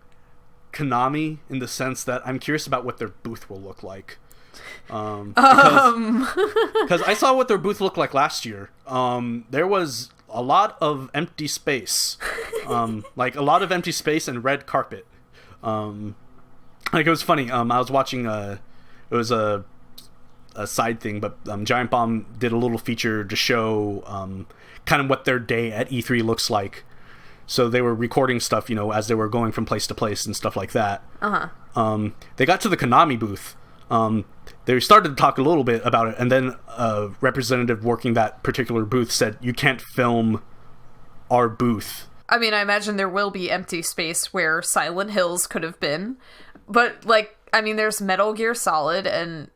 Konami in the sense that I'm curious about what their booth will look like. Because I saw what their booth looked like last year. There was a lot of empty space. Like a lot of empty space and red carpet. Like it was funny. I was watching it was a side thing, but Giant Bomb did a little feature to show kind of what their day at E3 looks like. So they were recording stuff, as they were going from place to place and stuff like that. Uh-huh. They got to the Konami booth. They started to talk a little bit about it, and then a representative working that particular booth said, "You can't film our booth." I imagine there will be empty space where Silent Hills could have been, but there's Metal Gear Solid and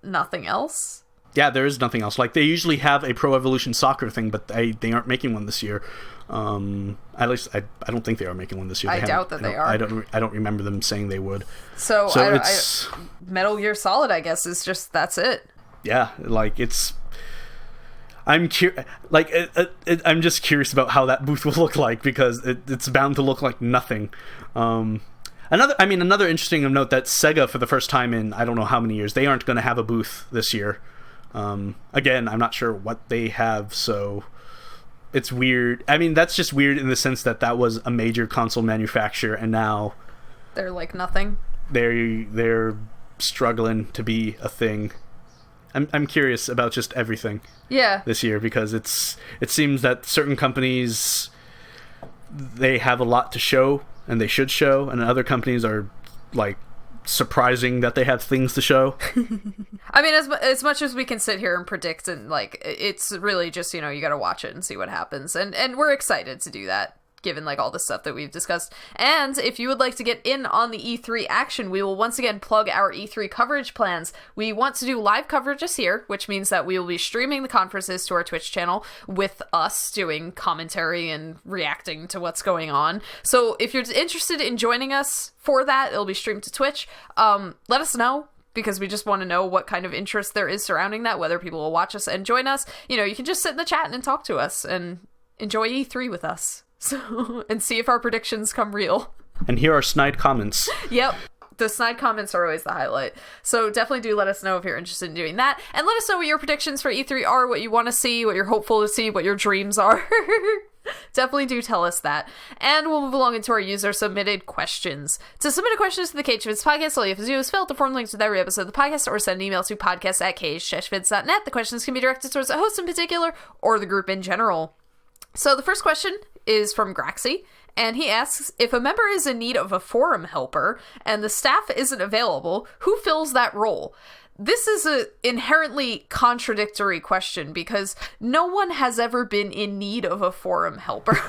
nothing else. Yeah, there is nothing else. Like, they usually have a Pro Evolution Soccer thing, but they aren't making one this year. At least I don't think they are making one this year. I doubt that they are. I don't remember them saying they would. So Metal Gear Solid, I guess, is just, that's it. Yeah, I'm just curious about how that booth will look like, because it's bound to look like nothing. Another interesting note that Sega, for the first time in I don't know how many years, they aren't going to have a booth this year. Again, I'm not sure what they have, so it's weird. That's just weird in the sense that was a major console manufacturer, and now they're like nothing. They're struggling to be a thing. I'm curious about just everything. Yeah. This year, because it seems that certain companies, they have a lot to show and they should show, and other companies are like surprising that they have things to show. I mean, as much as we can sit here and predict, and like, it's really just, you gotta watch it and see what happens, and we're excited to do that, given like all the stuff that we've discussed. And if you would like to get in on the E3 action, we will once again plug our E3 coverage plans. We want to do live coverage this year, which means that we will be streaming the conferences to our Twitch channel with us doing commentary and reacting to what's going on. So if you're interested in joining us for that, it'll be streamed to Twitch. Let us know, because we just want to know what kind of interest there is surrounding that, whether people will watch us and join us. You can just sit in the chat and talk to us and enjoy E3 with us. So, and see if our predictions come real. And here are snide comments. Yep. The snide comments are always the highlight. So definitely do let us know if you're interested in doing that. And let us know what your predictions for E3 are, what you want to see, what you're hopeful to see, what your dreams are. Definitely do tell us that. And we'll move along into our user-submitted questions. To submit a question to the KH-Vids podcast, all you have to do is fill out the form links with every episode of the podcast, or send an email to podcast@KH-Vids.net. The questions can be directed towards the host in particular, or the group in general. So the first question is from Graxy, and he asks, if a member is in need of a forum helper and the staff isn't available, who fills that role? This is an inherently contradictory question, because no one has ever been in need of a forum helper.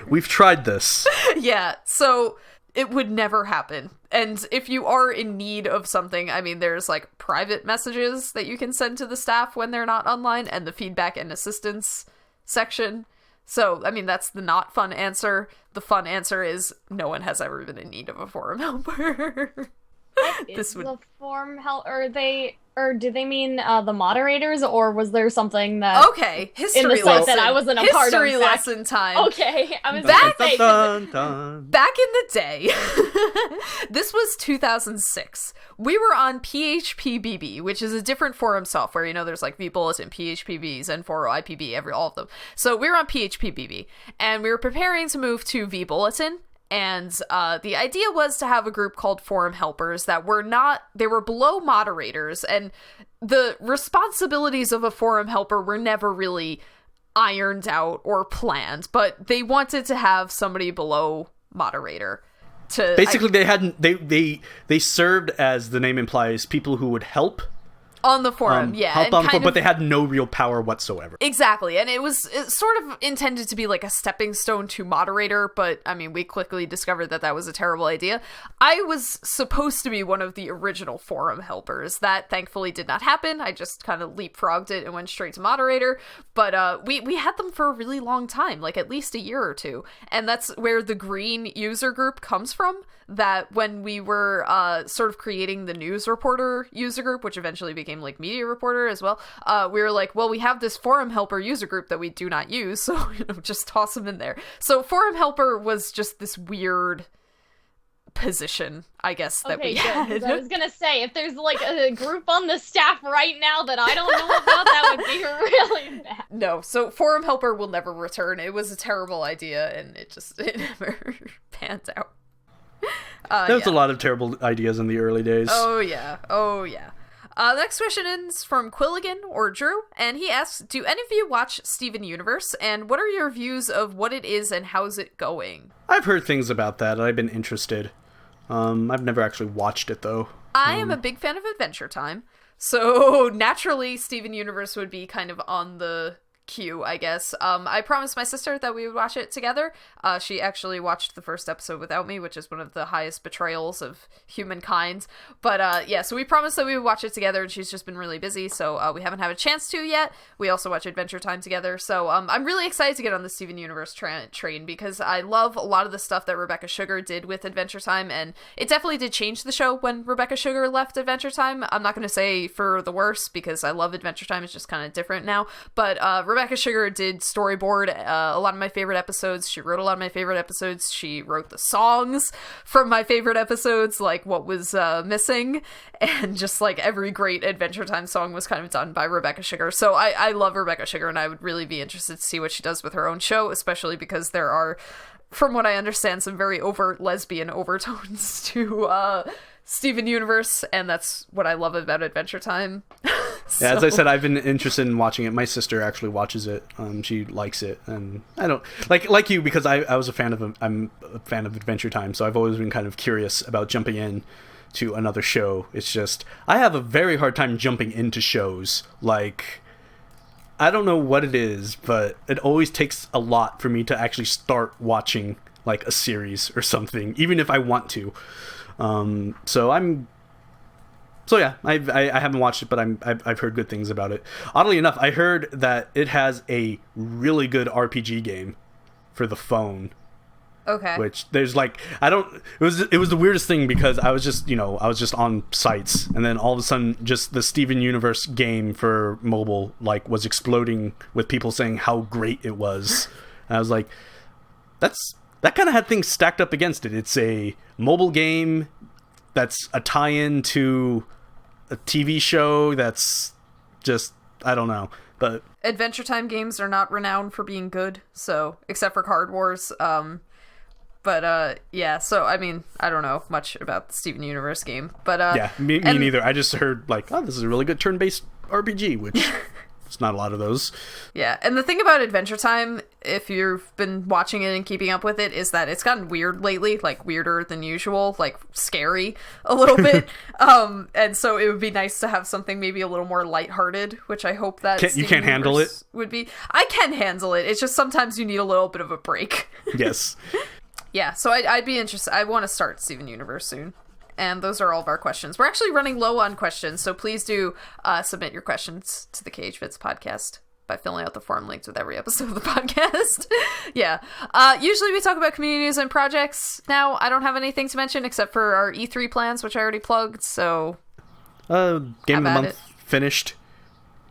We've tried this. Yeah, so it would never happen. And if you are in need of something, I mean, there's like private messages that you can send to the staff when they're not online, and the feedback and assistance section. So, I mean, that's the not fun answer. The fun answer is no one has ever been in need of a forum helper. The forum help? Or do they mean the moderators, or was there something that... Okay, history in the lesson. that I wasn't a part of. History lesson time. Okay, I was back say, back in the day. This was 2006. We were on PHPBB, which is a different forum software. There's like vBulletin, PHPBs, and 4IPB, all of them. So we were on PHPBB, and we were preparing to move to vBulletin. And the idea was to have a group called Forum Helpers that they were below moderators, and the responsibilities of a forum helper were never really ironed out or planned, but they wanted to have somebody below moderator. Basically, they served, as the name implies, people who would help on the forum, help on the forum, but they had no real power whatsoever. Exactly, and it's sort of intended to be like a stepping stone to moderator, but I mean, we quickly discovered that was a terrible idea. I was supposed to be one of the original forum helpers. That thankfully did not happen. I just kind of leapfrogged it and went straight to moderator, but we had them for a really long time, like at least a year or two, and that's where the green user group comes from. That when we were sort of creating the news reporter user group, which eventually became like media reporter as well, we were like, well, we have this forum helper user group that we do not use, so just toss them in there. So forum helper was just this weird position, I guess, that we had. I was gonna say, if there's like a group on the staff right now that I don't know about, that would be really bad. No, so forum helper will never return. It was a terrible idea, and it never panned out. There was a lot of terrible ideas in the early days. Oh yeah. The next question is from Quilligan, or Drew, and he asks, do any of you watch Steven Universe, and what are your views of what it is and how's it going? I've heard things about that, and I've been interested. I've never actually watched it, though. I am a big fan of Adventure Time, so naturally Steven Universe would be kind of on the queue, I guess. I promised my sister that we would watch it together. She actually watched the first episode without me, which is one of the highest betrayals of humankind. But yeah, so we promised that we would watch it together, and she's just been really busy, so we haven't had a chance to yet. We also watch Adventure Time together, so I'm really excited to get on the Steven Universe train, because I love a lot of the stuff that Rebecca Sugar did with Adventure Time, and it definitely did change the show when Rebecca Sugar left Adventure Time. I'm not going to say for the worse, because I love Adventure Time. It's just kind of different now, but Rebecca Sugar did storyboard a lot of my favorite episodes. She wrote a lot of my favorite episodes. She wrote the songs from my favorite episodes, like What Was Missing, and just like every great Adventure Time song was kind of done by Rebecca Sugar. So I love Rebecca Sugar, and I would really be interested to see what she does with her own show, especially because there are, from what I understand, some very overt lesbian overtones to Steven Universe, and that's what I love about Adventure Time. Yeah, as I said, I've been interested in watching it. My sister actually watches it. She likes it, and I don't like you because I was I'm a fan of Adventure Time, so I've always been kind of curious about jumping in to another show. It's just I have a very hard time jumping into shows. Like, I don't know what it is, but it always takes a lot for me to actually start watching like a series or something, even if I want to. So yeah, I haven't watched it, but I've heard good things about it. Oddly enough, I heard that it has a really good RPG game for the phone. Okay. Which there's like it was the weirdest thing because I was just on sites, and then all of a sudden just the Steven Universe game for mobile like was exploding with people saying how great it was. And I was like, that kind of had things stacked up against it. It's a mobile game that's a tie-in to a TV show that's just, I don't know, but Adventure Time games are not renowned for being good, so except for Card Wars. Yeah, so I mean, I don't know much about the Steven Universe game, but yeah, me neither. I just heard like, oh, this is a really good turn-based RPG, which it's not a lot of those. Yeah, and the thing about Adventure Time, if you've been watching it and keeping up with it, is that it's gotten weird lately, like weirder than usual, like scary a little bit. And so it would be nice to have something maybe a little more lighthearted, which I hope that you can't handle it. Would be. I can handle it. It's just sometimes you need a little bit of a break. Yes. Yeah, so I'd be interested. I want to start Steven Universe soon. And those are all of our questions. We're actually running low on questions, so please do submit your questions to the KH-Vids podcast by filling out the form linked with every episode of the podcast. Yeah. Usually we talk about community news and projects. Now, I don't have anything to mention except for our E3 plans, which I already plugged, so... Game of the month finished.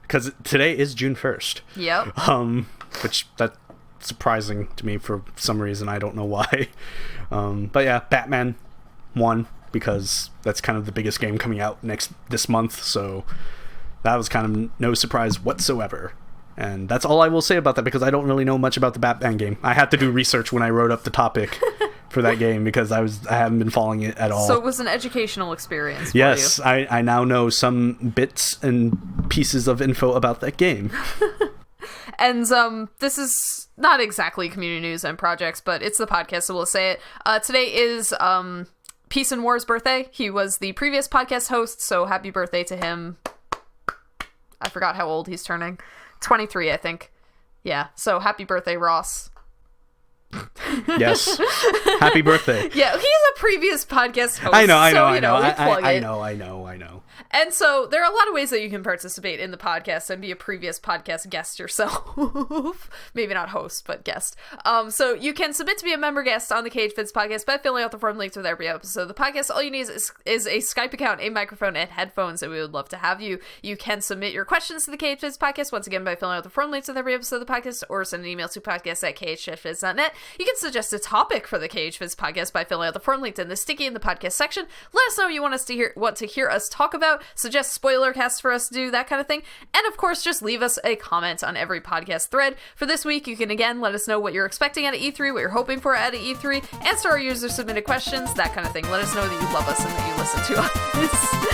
Because today is June 1st. Yep. Which, that's surprising to me for some reason. I don't know why. But yeah, Batman won, because that's kind of the biggest game coming out this month, so that was kind of no surprise whatsoever. And that's all I will say about that, because I don't really know much about the Batman game. I had to do research when I wrote up the topic for that game, because I haven't been following it at all. So it was an educational experience for yes, you. I now know some bits and pieces of info about that game. And this is not exactly community news and projects, but it's the podcast, so we'll say it. Today is Peace and War's birthday. He was the previous podcast host, so happy birthday to him. I forgot how old he's turning. 23, I think. Yeah, so happy birthday, Ross. Yes. Happy birthday. Yeah, he's a previous podcast host. I know. I know. And so there are a lot of ways that you can participate in the podcast and be a previous podcast guest yourself. Maybe not host, but guest. So you can submit to be a member guest on the KH-Vids podcast by filling out the form linked with every episode of the podcast. All you need is a Skype account, a microphone, and headphones, and we would love to have you. You can submit your questions to the KH-Vids podcast, once again, by filling out the form linked with every episode of the podcast, or send an email to podcast@KH-Vids.net. You can suggest a topic for the KH-Vids podcast by filling out the form linked in the sticky in the podcast section. Let us know what you want to hear us talk about. Suggest spoiler casts for us to do, that kind of thing. And of course, just leave us a comment on every podcast thread. For this week, you can again let us know what you're expecting at E3, what you're hoping for at E3, answer our user submitted questions, that kind of thing. Let us know that you love us and that you listen to us.